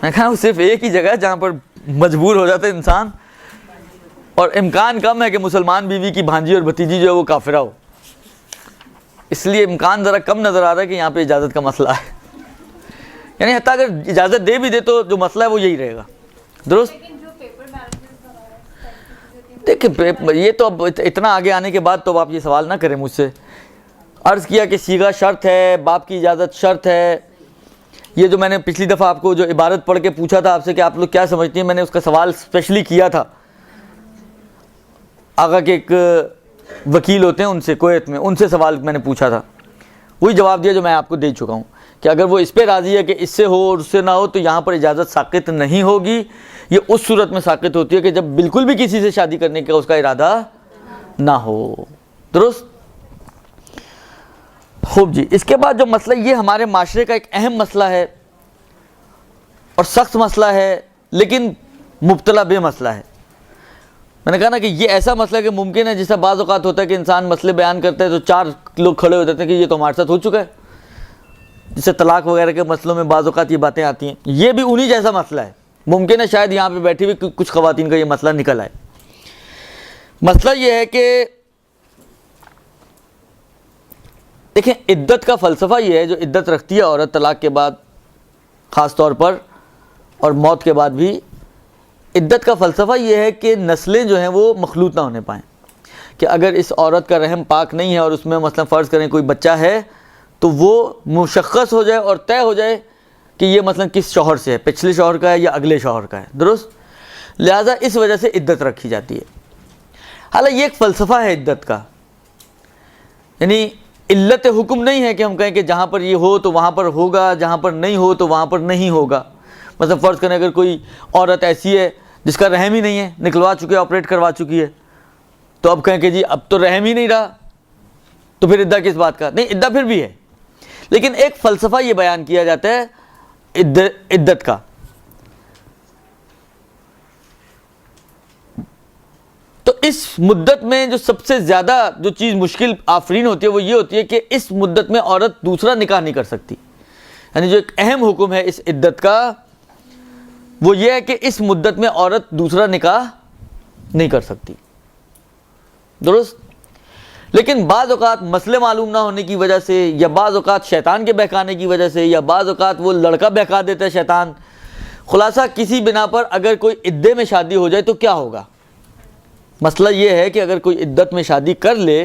میں کہا وہ صرف ایک ہی جگہ ہے جہاں پر مجبور ہو جاتا ہے انسان، اور امکان کم ہے کہ مسلمان بیوی کی بھانجی اور بھتیجی جو ہے وہ کافرہ ہو، اس لیے امکان ذرا کم نظر آ رہا ہے کہ یہاں پہ اجازت کا مسئلہ ہے، یعنی حتیٰ اگر اجازت دے بھی دے تو جو مسئلہ ہے وہ یہی رہے گا۔ درست؟ دیکھیں یہ تو اب اتنا آگے آنے کے بعد تو آپ یہ سوال نہ کریں مجھ سے۔ عرض کیا کہ سیغہ شرط ہے، باپ کی اجازت شرط ہے۔ یہ جو میں نے پچھلی دفعہ آپ کو جو عبارت پڑھ کے پوچھا تھا آپ سے کہ آپ لوگ کیا سمجھتی ہیں، میں نے اس کا سوال اسپیشلی کیا تھا، آقا کے ایک وکیل ہوتے ہیں ان سے کویت میں، ان سے سوال میں نے پوچھا تھا، وہی جواب دیا جو میں آپ کو دے چکا ہوں کہ اگر وہ اس پہ راضی ہے کہ اس سے ہو اور اس سے نہ ہو تو یہاں پر اجازت ساقط نہیں ہوگی۔ یہ اس صورت میں ساقط ہوتی ہے کہ جب بالکل بھی کسی سے شادی کرنے کا اس کا ارادہ نہ ہو۔ درست؟ خوب جی۔ اس کے بعد جو مسئلہ، یہ ہمارے معاشرے کا ایک اہم مسئلہ ہے اور سخت مسئلہ ہے لیکن مبتلا بے مسئلہ ہے۔ میں نے کہا نا کہ یہ ایسا مسئلہ کہ ممکن ہے، جیسا بعض اوقات ہوتا ہے کہ انسان مسئلے بیان کرتا ہے تو 4 لوگ کھڑے ہو جاتے ہیں کہ یہ تو ہمارے ساتھ ہو چکا ہے، جسے طلاق وغیرہ کے مسئلوں میں بعض اوقات یہ باتیں آتی ہیں، یہ بھی انہی جیسا مسئلہ ہے۔ ممکن ہے شاید یہاں پہ بیٹھی ہوئی کچھ خواتین کا یہ مسئلہ نکل آئے۔ مسئلہ یہ ہے کہ دیکھیں عدت کا فلسفہ یہ ہے، جو عدت رکھتی ہے عورت طلاق کے بعد خاص طور پر اور موت کے بعد بھی، عدت کا فلسفہ یہ ہے کہ نسلیں جو ہیں وہ مخلوط نہ ہونے پائیں، کہ اگر اس عورت کا رحم پاک نہیں ہے اور اس میں مثلا فرض کریں کوئی بچہ ہے تو وہ مشخص ہو جائے اور طے ہو جائے کہ یہ مثلا کس شوہر سے ہے، پچھلے شوہر کا ہے یا اگلے شوہر کا ہے، درست؟ لہٰذا اس وجہ سے عدت رکھی جاتی ہے۔ حالانکہ یہ ایک فلسفہ ہے عدت کا، یعنی علت حکم نہیں ہے کہ ہم کہیں کہ جہاں پر یہ ہو تو وہاں پر ہوگا، جہاں پر نہیں ہو تو وہاں پر نہیں ہوگا۔ مثلا فرض کریں اگر کوئی عورت ایسی ہے جس کا رحم ہی نہیں ہے، نکلوا چکی ہے، آپریٹ کروا چکی ہے، تو اب کہیں کہ جی اب تو رحم ہی نہیں رہا، تو پھر عدہ کس بات کا؟ نہیں، عدہ پھر بھی ہے، لیکن ایک فلسفہ یہ بیان کیا جاتا ہے عدت کا۔ تو اس مدت میں جو سب سے زیادہ جو چیز مشکل آفرین ہوتی ہے وہ یہ ہوتی ہے کہ اس مدت میں عورت دوسرا نکاح نہیں کر سکتی، یعنی جو ایک اہم حکم ہے اس عدت کا وہ یہ ہے کہ اس مدت میں عورت دوسرا نکاح نہیں کر سکتی، درست؟ لیکن بعض اوقات مسئلے معلوم نہ ہونے کی وجہ سے، یا بعض اوقات شیطان کے بہکانے کی وجہ سے، یا بعض اوقات وہ لڑکا بہکا دیتا ہے شیطان، خلاصہ کسی بنا پر اگر کوئی عدے میں شادی ہو جائے تو کیا ہوگا؟ مسئلہ یہ ہے کہ اگر کوئی عدت میں شادی کر لے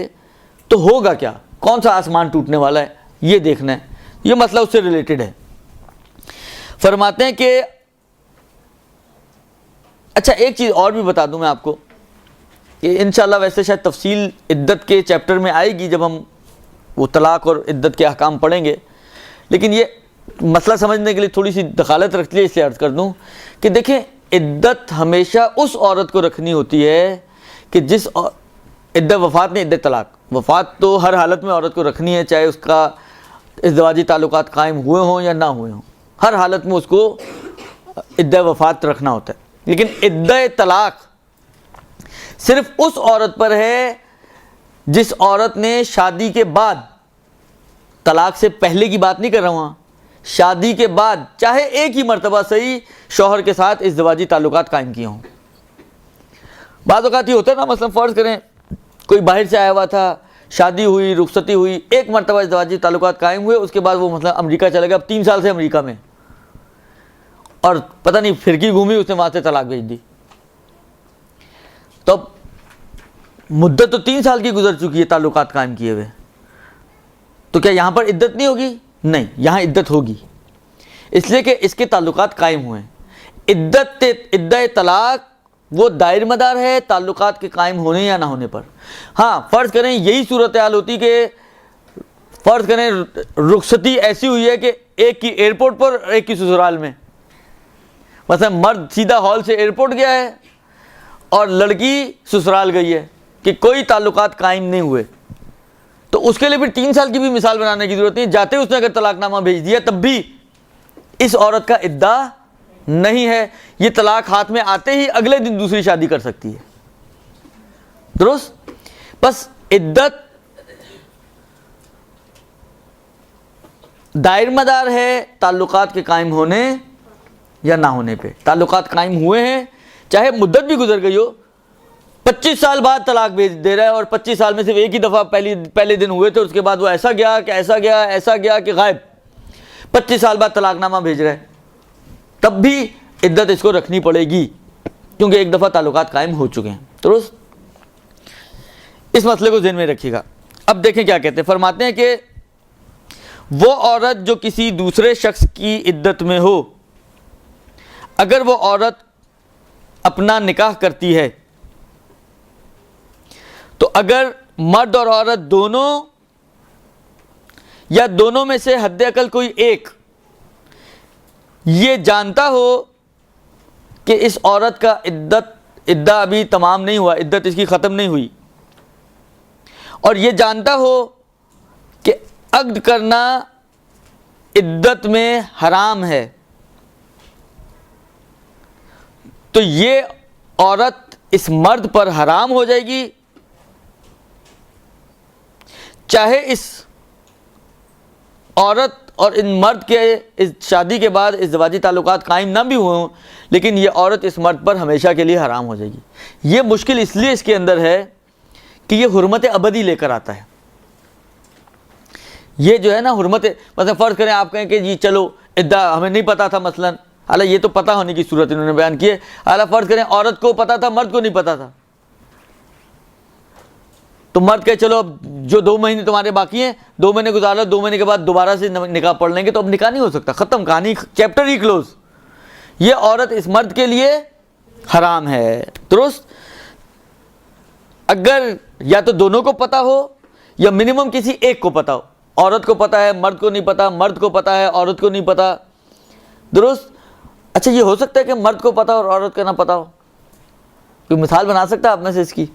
تو ہوگا کیا، کون سا آسمان ٹوٹنے والا ہے، یہ دیکھنا ہے، یہ مسئلہ اس سے ریلیٹڈ ہے۔ فرماتے ہیں کہ اچھا ایک چیز اور بھی بتا دوں میں آپ کو کہ انشاءاللہ ویسے شاید تفصیل عدت کے چیپٹر میں آئے گی جب ہم وہ طلاق اور عدت کے احکام پڑھیں گے، لیکن یہ مسئلہ سمجھنے کے لیے تھوڑی سی دخالت رکھ لیے، اس لیے عرض کر دوں کہ دیکھیں عدت ہمیشہ اس عورت کو رکھنی ہوتی ہے کہ جس عدت وفات نہیں، عدت طلاق، وفات تو ہر حالت میں عورت کو رکھنی ہے، چاہے اس کا ازدواجی تعلقات قائم ہوئے ہوں یا نہ ہوئے ہوں، ہر حالت میں اس کو عدت وفات رکھنا ہوتا ہے۔ لیکن عدت طلاق صرف اس عورت پر ہے جس عورت نے شادی کے بعد، طلاق سے پہلے کی بات نہیں کر رہا ہوں، شادی کے بعد چاہے ایک ہی مرتبہ صحیح شوہر کے ساتھ ازدواجی تعلقات قائم کیے ہوں۔ بعض اوقات یہ ہوتا ہے نا، مثلا فرض کریں کوئی باہر سے آیا ہوا تھا، شادی ہوئی، رخصتی ہوئی، ایک مرتبہ ازدواجی تعلقات قائم ہوئے، اس کے بعد وہ مثلا امریکہ چلے گیا، اب 3 سال سے امریکہ میں، اور پتہ نہیں پھرکی گھومی، اس نے وہاں سے طلاق بھیج دی، تو اب مدت تو 3 سال کی گزر چکی ہے تعلقات قائم کیے ہوئے، تو کیا یہاں پر عدت نہیں ہوگی؟ نہیں، یہاں عدت ہوگی، اس لیے کہ اس کے تعلقات قائم ہوئے ہیں۔ عدت طلاق وہ دائر مدار ہے تعلقات کے قائم ہونے یا نہ ہونے پر۔ ہاں فرض کریں یہی صورتحال ہوتی کہ فرض کریں رخصتی ایسی ہوئی ہے کہ ایک کی ایئرپورٹ پر ایک کی سسرال میں، مثلا مرد سیدھا ہال سے ایئرپورٹ گیا ہے اور لڑکی سسرال گئی ہے، کہ کوئی تعلقات قائم نہیں ہوئے، تو اس کے لیے پھر 3 سال کی بھی مثال بنانے کی ضرورت نہیں، جاتے اس نے اگر طلاق نامہ بھیج دیا تب بھی اس عورت کا عدہ نہیں ہے، یہ طلاق ہاتھ میں آتے ہی اگلے دن دوسری شادی کر سکتی ہے، درست؟ بس عدت دائر مدار ہے تعلقات کے قائم ہونے یا نہ ہونے پہ۔ تعلقات قائم ہوئے ہیں، چاہے مدت بھی گزر گئی ہو، 25 سال بعد طلاق بھیج دے رہا ہے، اور 25 سال میں صرف ایک ہی دفعہ پہلے دن ہوئے تھے، اس کے بعد وہ ایسا گیا کہ ایسا گیا ایسا گیا کہ غائب، 25 سال بعد طلاق نامہ بھیج رہا ہے، تب بھی عدت اس کو رکھنی پڑے گی، کیونکہ ایک دفعہ تعلقات قائم ہو چکے ہیں، درست؟ اس مسئلے کو ذہن میں رکھیے گا۔ اب دیکھیں کیا کہتے ہیں، فرماتے ہیں کہ وہ عورت جو کسی دوسرے شخص کی عدت میں ہو، اگر وہ عورت اپنا نکاح کرتی ہے تو اگر مرد اور عورت دونوں یا دونوں میں سے حد اقل کوئی ایک یہ جانتا ہو کہ اس عورت کا عدہ ابھی تمام نہیں ہوا، عدت اس کی ختم نہیں ہوئی، اور یہ جانتا ہو کہ عقد کرنا عدت میں حرام ہے، تو یہ عورت اس مرد پر حرام ہو جائے گی، چاہے اس عورت اور ان مرد کے اس شادی کے بعد ازدواجی تعلقات قائم نہ بھی ہوئے ہوں، لیکن یہ عورت اس مرد پر ہمیشہ کے لیے حرام ہو جائے گی۔ یہ مشکل اس لیے اس کے اندر ہے کہ یہ حرمت ابدی لے کر آتا ہے، یہ جو ہے نا حرمت، مثلا فرض کریں آپ کہیں کہ جی چلو عدہ ہمیں نہیں پتا تھا، مثلا حالانکہ یہ تو پتہ ہونے کی صورت انہوں نے بیان کی ہے، حالانکہ فرض کریں عورت کو پتا تھا مرد کو نہیں پتا تھا، تو مرد کہے چلو اب جو 2 مہینے تمہارے باقی ہیں 2 مہینے گزار لو، 2 مہینے کے بعد دوبارہ سے نکاح پڑھ لیں گے، تو اب نکاح نہیں ہو سکتا، ختم کہانی، چیپٹر ہی کلوز. یہ عورت اس مرد کے لیے حرام ہے. درست؟ اگر یا تو دونوں کو پتا ہو یا منیمم کسی ایک کو پتا ہو. عورت کو پتا ہے مرد کو نہیں پتا، مرد کو پتا ہے عورت کو نہیں پتا. درست؟ اچھا یہ ہو سکتا ہے کہ مرد کو پتا اور عورت کو نہ پتا ہو؟ کوئی مثال بنا سکتا ہے آپ میں سے اس کی؟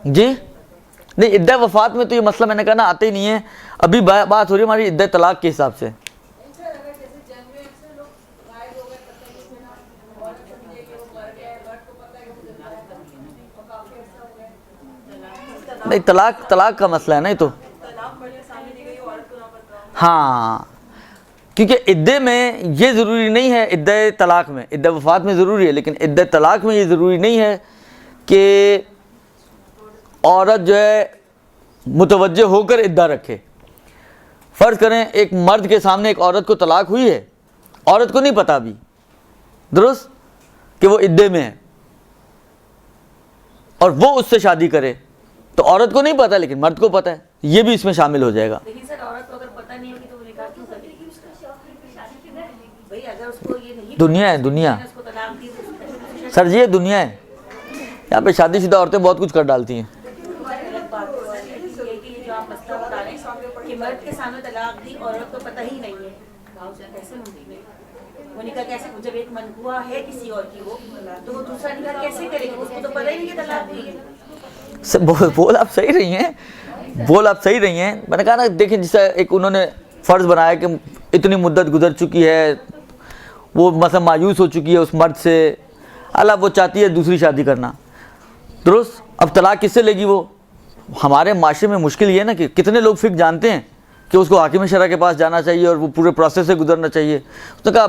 جی نہیں، عدہ وفات میں تو یہ مسئلہ میں نے کہا نا آتے ہی نہیں ہے. ابھی بات ہو رہی ہے ہماری عدہ طلاق کے حساب سے. نہیں طلاق کا مسئلہ ہے نا یہ تو. ہاں کیونکہ عدے میں یہ ضروری نہیں ہے، عدہ طلاق میں، عدہ وفات میں ضروری ہے، لیکن عدہ طلاق میں یہ ضروری نہیں ہے کہ عورت جو ہے متوجہ ہو کر عدہ رکھے. فرض کریں ایک مرد کے سامنے ایک عورت کو طلاق ہوئی ہے، عورت کو نہیں پتا ابھی، درست، کہ وہ عدے میں ہے، اور وہ اس سے شادی کرے، تو عورت کو نہیں پتا لیکن مرد کو پتا ہے، یہ بھی اس میں شامل ہو جائے گا. لیکن سر عورت کو اگر پتہ نہیں ہوگی تو وہ نکاح کیوں کرے گی؟ بھائی اگر اس کو یہ نہیں دنیا ہے دنیا. اس کو طلاق دی تو سر جی یہ دنیا ہے، یہاں پہ شادی شدہ عورتیں بہت کچھ کر ڈالتی ہیں. جو آپ مسئلہ بتا رہے ہیں کہ مرد کے سامنے طلاق دی، عورت کو پتہ ہی نہیں ہے، کیسے ہوگی وہ نکاح؟ کیسے جب ایک منقوہ ہے کسی اور کی وہ، تو وہ دوسرا نکاح کیسے کرے گی؟ اس کو تو پتہ ہی نہیں کہ طلاق دی ہے. بول آپ صحیح رہی ہیں. میں نے کہا نا دیکھیں جسے ایک انہوں نے فرض بنایا کہ اتنی مدت گزر چکی ہے، وہ مثلا مایوس ہو چکی ہے اس مرد سے، اللہ وہ چاہتی ہے دوسری شادی کرنا. درست؟ اب طلاق کس سے لے گی وہ؟ ہمارے معاشرے میں مشکل یہ ہے نا کہ کتنے لوگ فقہ جانتے ہیں کہ اس کو حاکم شرع کے پاس جانا چاہیے اور وہ پورے پروسیس سے گزرنا چاہیے. اس نے کہا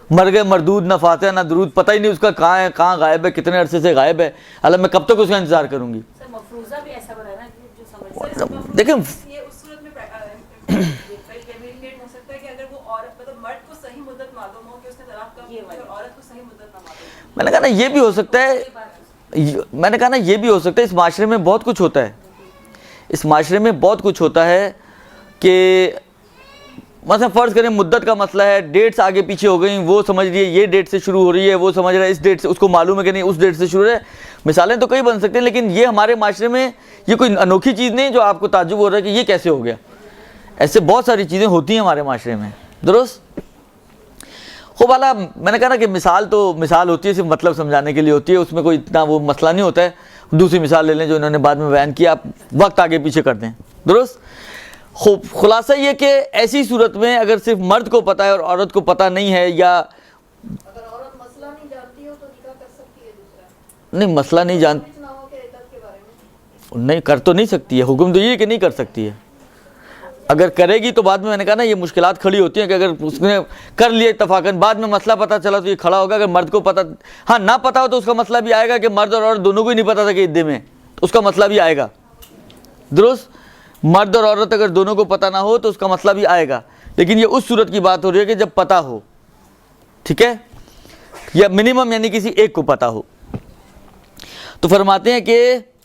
مر گئے مردود، نہ فاتحہ نہ درود، پتہ ہی نہیں اس کا کہاں ہے، کہاں غائب ہے، کتنے عرصے سے غائب ہے، اللہ میں کب تک اس کا انتظار کروں گی. سر مفروضہ بھی ایسا بنا نا جو سمجھ دیکھیں یہ اس صورت میں کمیونیکیٹ ہو سکتا ہے کہ اگر وہ عورت مطلب مرد کو صحیح مدت معلوم ہو کہ اس نے طلاق کب دی اور عورت کو صحیح مدت نہ معلوم ہو. میں نے کہا نا یہ بھی ہو سکتا ہے، میں نے کہا نا یہ بھی ہو سکتا ہے. اس معاشرے میں بہت کچھ ہوتا ہے، اس معاشرے میں بہت کچھ ہوتا ہے کہ مثلا فرض کریں مدت کا مسئلہ ہے، ڈیٹس آگے پیچھے ہو گئیں، وہ سمجھ رہی ہے یہ ڈیٹ سے شروع ہو رہی ہے، وہ سمجھ رہا ہے اس ڈیٹ سے، اس کو معلوم ہے کہ نہیں اس ڈیٹ سے شروع ہے. مثالیں تو کئی بن سکتے ہیں، لیکن یہ ہمارے معاشرے میں یہ کوئی انوکھی چیز نہیں جو آپ کو تعجب ہو رہا ہے کہ یہ کیسے ہو گیا. ایسے بہت ساری چیزیں ہوتی ہیں ہمارے معاشرے میں. درست؟ خوب اعلیٰ. میں نے کہا نا کہ مثال ہوتی ہے صرف مطلب سمجھانے کے لیے ہوتی ہے، اس میں کوئی اتنا وہ مسئلہ نہیں ہوتا ہے. دوسری مثال لے لیں جو انہوں نے بعد میں بیان کیا، آپ وقت آگے پیچھے کر دیں. درست؟ خوب خلاصہ یہ کہ ایسی صورت میں اگر صرف مرد کو پتہ ہے اور عورت کو پتہ نہیں ہے، یا اگر عورت مسئلہ نہیں جانتی ہو تو نکاح کر سکتی ہے دوسرا؟ نہیں مسئلہ نہیں جانتی، نہ ہو کہ عدت کے بارے میں نہیں کر تو نہیں سکتی ہے. حکم تو یہ ہے کہ نہیں کر سکتی ہے. اگر کرے گی تو بعد میں نے کہا نا یہ مشکلات کھڑی ہوتی ہیں کہ اگر اس نے کر لیا اتفاقاً، بعد میں مسئلہ پتہ چلا تو یہ کھڑا ہوگا. اگر مرد کو پتہ، ہاں نہ پتہ ہو تو اس کا مسئلہ بھی آئے گا کہ مرد اور عورت دونوں کو ہی نہیں پتہ تھا کہ عدے میں، تو اس کا مسئلہ بھی آئے گا. درست؟ مرد اور عورت اگر دونوں کو پتہ نہ ہو تو اس کا مسئلہ بھی آئے گا. لیکن یہ اس صورت کی بات ہو رہی ہے کہ جب پتہ ہو، ٹھیک ہے، یا منیمم یعنی کسی ایک کو پتہ ہو. تو فرماتے ہیں کہ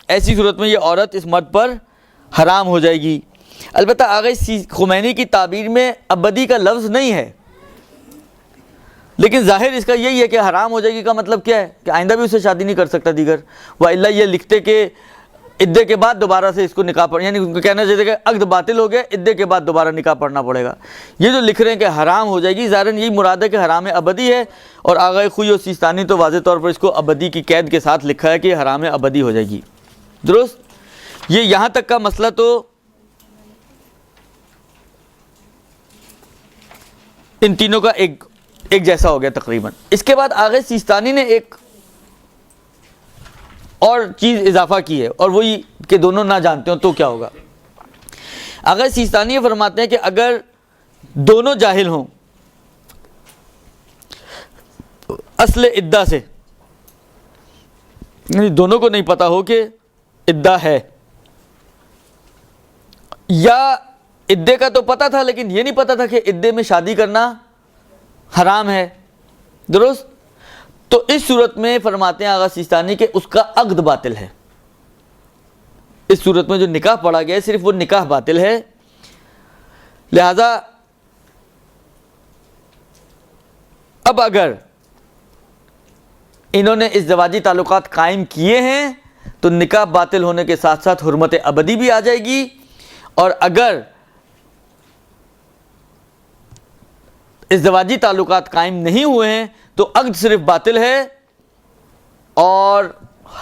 ایسی صورت میں یہ عورت اس مرد پر حرام ہو جائے گی. البتہ آغا خمینی کی تعبیر میں ابدی کا لفظ نہیں ہے، لیکن ظاہر اس کا یہی ہے کہ حرام ہو جائے گی کا مطلب کیا ہے کہ آئندہ بھی اس سے شادی نہیں کر سکتا دیگر. وَإِلَّا یہ لکھتے کہ عدے کے بعد دوبارہ سے اس کو نکاح پڑھ، یعنی ان کو کہنا چاہیے کہ عقد باطل ہو گیا، عدے کے بعد دوبارہ نکاح پڑھنا پڑے گا. یہ جو لکھ رہے ہیں کہ حرام ہو جائے گی، ظاہراً یہی مراد ہے کہ حرام ابدی ہے. اور آغا خوئی و سیستانی تو واضح طور پر اس کو ابدی کی قید کے ساتھ لکھا ہے کہ حرام ابدی ہو جائے گی. درست؟ یہ یہاں تک کا مسئلہ تو ان تینوں کا ایک جیسا ہو گیا تقریباً. اس کے بعد آغا سیستانی نے ایک اور چیز اضافہ کی ہے، اور وہی کہ دونوں نہ جانتے ہوں تو کیا ہوگا. آغا سیستانی یہ فرماتے ہیں کہ اگر دونوں جاہل ہوں اصل عدہ سے، یعنی دونوں کو نہیں پتا ہو کہ عدہ ہے، یا عدے کا تو پتا تھا لیکن یہ نہیں پتا تھا کہ عدے میں شادی کرنا حرام ہے، درست؟ تو اس صورت میں فرماتے ہیں آغا سیستانی کہ اس کا عقد باطل ہے. اس صورت میں جو نکاح پڑھا گیا ہے صرف وہ نکاح باطل ہے. لہذا اب اگر انہوں نے ازدواجی تعلقات قائم کیے ہیں تو نکاح باطل ہونے کے ساتھ ساتھ حرمت ابدی بھی آ جائے گی، اور اگر ازدواجی تعلقات قائم نہیں ہوئے ہیں تو عقد صرف باطل ہے اور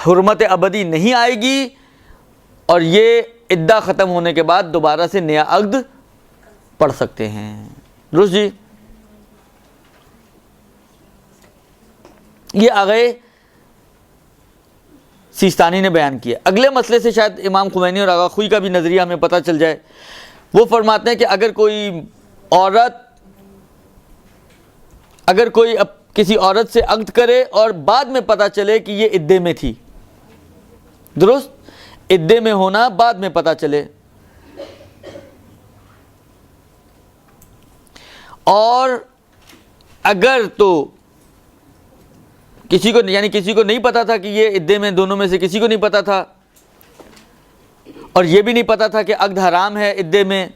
حرمت ابدی نہیں آئے گی، اور یہ عدہ ختم ہونے کے بعد دوبارہ سے نیا عقد پڑھ سکتے ہیں. درست جی؟ یہ آگے سیستانی نے بیان کیا. اگلے مسئلے سے شاید امام خمینی اور آغا خوئی کا بھی نظریہ ہمیں پتہ چل جائے. وہ فرماتے ہیں کہ اگر کوئی کسی عورت سے عقد کرے اور بعد میں پتہ چلے کہ یہ عدے میں تھی، درست؟ عدے میں ہونا بعد میں پتہ چلے، اور اگر تو کسی کو نہیں پتا تھا کہ یہ عدے میں، دونوں میں سے کسی کو نہیں پتا تھا، اور یہ بھی نہیں پتا تھا کہ عقد حرام ہے عدے میں،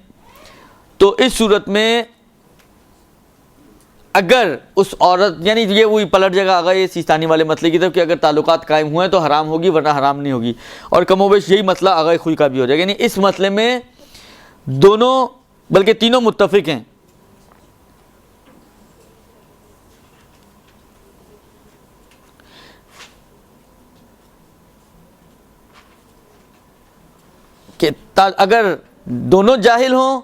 تو اس صورت میں اگر اس عورت، یعنی یہ وہی پلٹ جگہ آ گئے سیستانی والے مسئلے کی طرف کہ اگر تعلقات قائم ہوئے تو حرام ہوگی ورنہ حرام نہیں ہوگی، اور کم و بیش یہی مسئلہ آغا خوئی کا بھی ہو جائے گا. یعنی اس مسئلے میں دونوں بلکہ تینوں متفق ہیں کہ اگر دونوں جاہل ہوں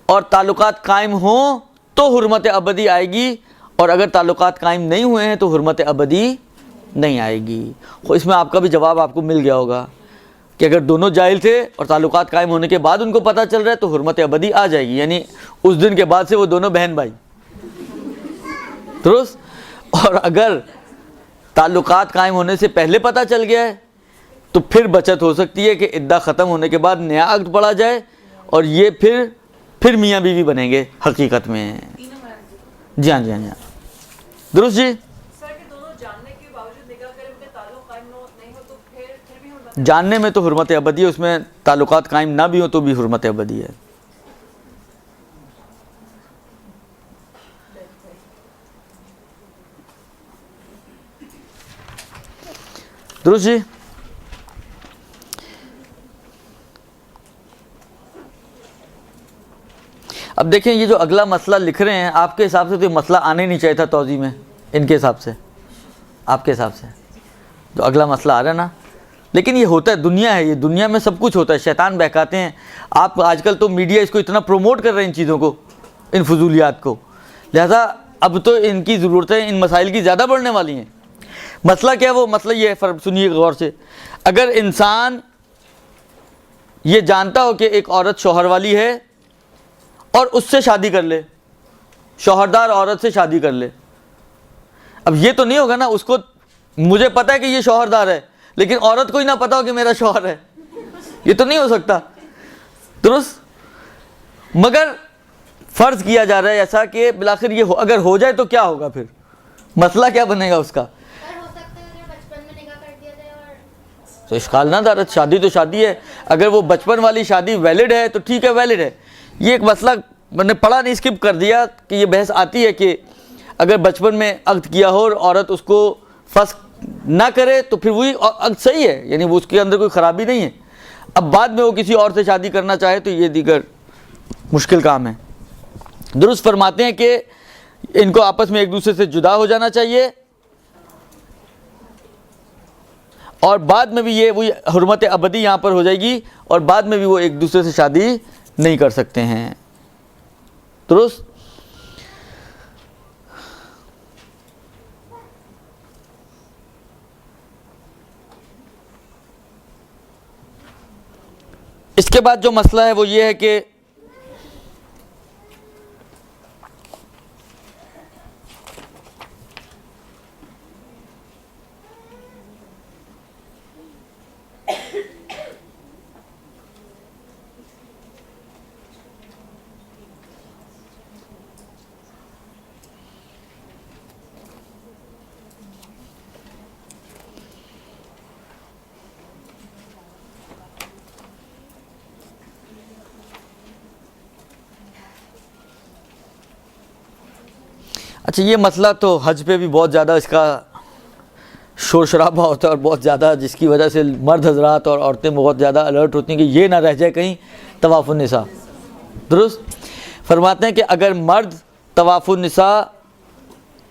اور تعلقات قائم ہوں تو حرمت ابدی آئے گی، اور اگر تعلقات قائم نہیں ہوئے ہیں تو حرمت ابدی نہیں آئے گی. اس میں آپ کا بھی جواب آپ کو مل گیا ہوگا کہ اگر دونوں جاہل تھے اور تعلقات قائم ہونے کے بعد ان کو پتہ چل رہا ہے تو حرمت ابدی آ جائے گی، یعنی اس دن کے بعد سے وہ دونوں بہن بھائی، درست؟ اور اگر تعلقات قائم ہونے سے پہلے پتہ چل گیا ہے تو پھر بچت ہو سکتی ہے کہ عدہ ختم ہونے کے بعد نیا عقد پڑھا جائے، اور یہ پھر میاں بیوی بنیں گے حقیقت میں. جی ہاں، درست جی. سر کہ دونوں جاننے کے باوجود نکاح کرے ان کے تعلق قائم نہیں ہو تو پھر بھی حرمت، جاننے میں تو حرمت ابدی ہے، اس میں تعلقات قائم نہ بھی ہو تو بھی حرمت ابدی ہے. درست جی. اب دیکھیں یہ جو اگلا مسئلہ لکھ رہے ہیں، آپ کے حساب سے تو یہ مسئلہ آنے نہیں چاہیے تھا توضیح میں، ان کے حساب سے، آپ کے حساب سے تو اگلا مسئلہ آ رہا ہے نا، لیکن یہ ہوتا ہے، دنیا ہے، یہ دنیا میں سب کچھ ہوتا ہے، شیطان بہکاتے ہیں. آپ آج کل تو میڈیا اس کو اتنا پروموٹ کر رہے ہیں ان چیزوں کو، ان فضولیات کو، لہذا اب تو ان کی ضرورتیں ان مسائل کی زیادہ بڑھنے والی ہیں. مسئلہ کیا ہے؟ وہ مسئلہ یہ ہے، سنیے غور سے. اگر انسان یہ جانتا ہو کہ ایک عورت شوہر والی ہے اور اس سے شادی کر لے، شوہردار عورت سے شادی کر لے، اب یہ تو نہیں ہوگا نا، اس کو مجھے پتا ہے کہ یہ شوہردار ہے لیکن عورت کو ہی نہ پتا ہو کہ میرا شوہر ہے، یہ تو نہیں ہو سکتا، درست؟ مگر فرض کیا جا رہا ہے ایسا کہ بالآخر یہ اگر ہو جائے تو کیا ہوگا، پھر مسئلہ کیا بنے گا اس کا؟ ہو سکتا ہے اگر بچپن میں نکاح کر دیا جائے اور تو اشکال نہ دارت، شادی تو شادی ہے، اگر وہ بچپن والی شادی ویلڈ ہے تو ٹھیک ہے، ویلڈ ہے. یہ ایک مسئلہ میں نے پڑھا نہیں، اسکپ کر دیا کہ یہ بحث آتی ہے کہ اگر بچپن میں عقد کیا ہو اور عورت اس کو فسخ نہ کرے تو پھر وہی عقد صحیح ہے، یعنی وہ اس کے اندر کوئی خرابی نہیں ہے. اب بعد میں وہ کسی اور سے شادی کرنا چاہے تو یہ دیگر مشکل کام ہے. درست فرماتے ہیں کہ ان کو آپس میں ایک دوسرے سے جدا ہو جانا چاہیے، اور بعد میں بھی یہ وہی حرمت ابدی یہاں پر ہو جائے گی، اور بعد میں بھی وہ ایک دوسرے سے شادی نہیں کر سکتے ہیں. درست؟ اس کے بعد جو مسئلہ ہے وہ یہ ہے کہ اچھا یہ مسئلہ تو حج پہ بھی بہت زیادہ اس کا شور شرابہ ہوتا ہے اور بہت زیادہ، جس کی وجہ سے مرد حضرات اور عورتیں بہت زیادہ الرٹ ہوتی ہیں کہ یہ نہ رہ جائے کہیں طواف النساء. درست فرماتے ہیں کہ اگر مرد طواف النساء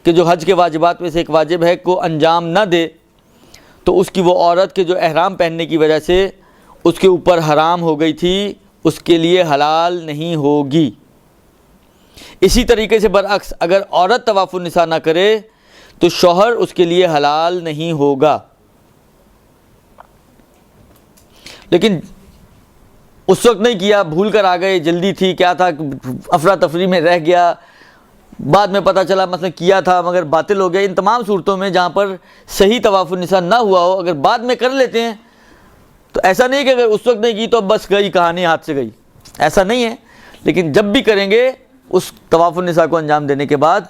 کہ جو حج کے واجبات میں سے ایک واجب ہے کو انجام نہ دے تو اس کی وہ عورت کے جو احرام پہننے کی وجہ سے اس کے اوپر حرام ہو گئی تھی اس کے لیے حلال نہیں ہوگی. اسی طریقے سے برعکس اگر عورت طواف النساء نہ کرے تو شوہر اس کے لیے حلال نہیں ہوگا. لیکن اس وقت نہیں کیا، بھول کر آ گئے، جلدی تھی، کیا تھا، افراتفری میں رہ گیا، بعد میں پتہ چلا مثلا کیا تھا مگر باطل ہو گیا. ان تمام صورتوں میں جہاں پر صحیح طواف النساء نہ ہوا ہو اگر بعد میں کر لیتے ہیں تو ایسا نہیں کہ اگر اس وقت نہیں کی تو بس گئی کہانی ہاتھ سے گئی، ایسا نہیں ہے. لیکن جب بھی کریں گے اس طواف النساء کو انجام دینے کے بعد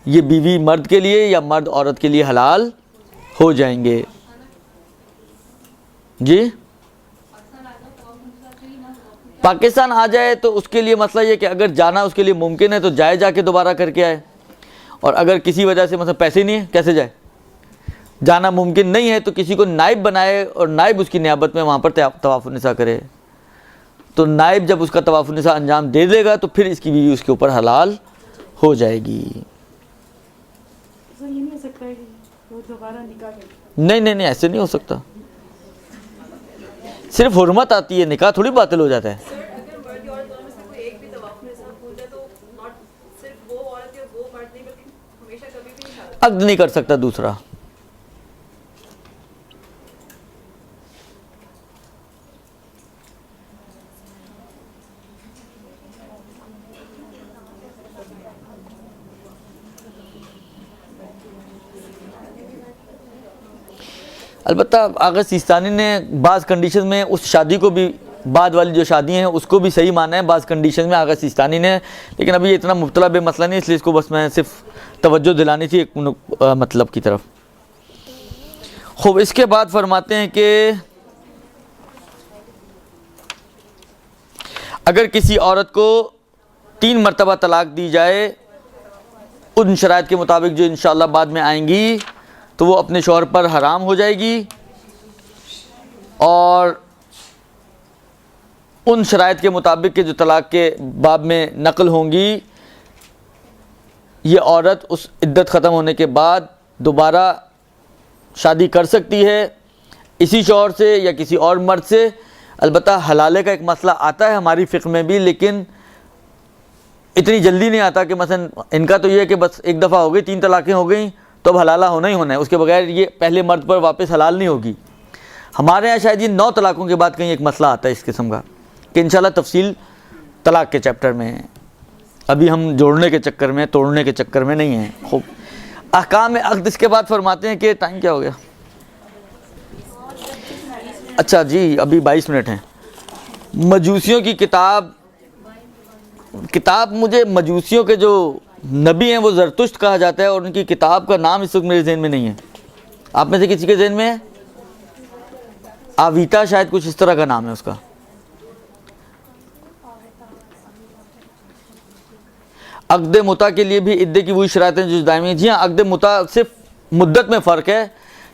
یہ بیوی مرد کے لیے یا مرد عورت کے لیے حلال ہو جائیں گے. جی پاکستان آ جائے تو اس کے لیے مسئلہ یہ کہ اگر جانا اس کے لیے ممکن ہے تو جائے، جا کے دوبارہ کر کے آئے، اور اگر کسی وجہ سے مثلا پیسے نہیں ہیں کیسے جائے، جانا ممکن نہیں ہے تو کسی کو نائب بنائے اور نائب اس کی نیابت میں وہاں پر طواف النساء کرے. تو نائب جب اس کا طواف النساء انجام دے دے گا تو پھر اس کی بیوی اس کے اوپر حلال ہو جائے گی. یہ نہیں ہو سکتا ہے کہ وہ دوبارہ نکاح کرے؟ نہیں ایسے نہیں ہو سکتا. صرف حرمت آتی ہے، نکاح تھوڑی باطل ہو جاتا ہے. اگر مرد یا عورت دونوں میں سے کوئی ایک بھی طواف النساء بھول جائے تو ناٹ صرف وہ عورت یا وہ مرد نہیں بلکہ ہمیشہ کبھی بھی نہیں کھاتا. عقد نہیں کر سکتا دوسرا. البتہ آغا سیستانی نے بعض کنڈیشن میں اس شادی کو بھی، بعد والی جو شادی ہیں اس کو بھی صحیح مانا ہے بعض کنڈیشن میں آغا سیستانی نے. لیکن ابھی یہ اتنا مبتلا بے مسئلہ نہیں، اس لیے اس کو بس میں صرف توجہ دلانی تھی ایک مطلب کی طرف. خوب اس کے بعد فرماتے ہیں کہ اگر کسی عورت کو 3 مرتبہ طلاق دی جائے ان شرائط کے مطابق جو انشاءاللہ بعد میں آئیں گی تو وہ اپنے شوہر پر حرام ہو جائے گی، اور ان شرائط کے مطابق کہ جو طلاق کے باب میں نقل ہوں گی یہ عورت اس عدت ختم ہونے کے بعد دوبارہ شادی کر سکتی ہے اسی شوہر سے یا کسی اور مرد سے. البتہ حلالے کا ایک مسئلہ آتا ہے ہماری فقہ میں بھی، لیکن اتنی جلدی نہیں آتا کہ مثلا ان کا تو یہ ہے کہ بس ایک دفعہ ہو گئی، 3 طلاقیں ہو گئیں تو اب حلالہ ہونا ہی ہونا ہے، اس کے بغیر یہ پہلے مرد پر واپس حلال نہیں ہوگی. ہمارے یہاں شاید یہ 9 طلاقوں کے بعد کہیں ایک مسئلہ آتا ہے اس قسم کا کہ انشاءاللہ تفصیل طلاق کے چیپٹر میں ہے. ابھی ہم جوڑنے کے چکر میں، توڑنے کے چکر میں نہیں ہیں. خوب احکام عقد اس کے بعد فرماتے ہیں کہ ٹائم کیا ہو گیا؟ اچھا جی ابھی 22 منٹ ہیں. مجوسیوں کی کتاب مجھے مجوسیوں کے جو نبی ہیں وہ زرتشت کہا جاتا ہے اور ان کی کتاب کا نام اس وقت میرے ذہن میں نہیں ہے. آپ میں سے کسی کے ذہن میں ہے؟ آویتا شاید کچھ اس طرح کا نام ہے اس کا. عقد متع کے لیے بھی عدے کی وہی شرائطیں جو دائمی ہیں. جی ہاں عقد متع صرف مدت میں فرق ہے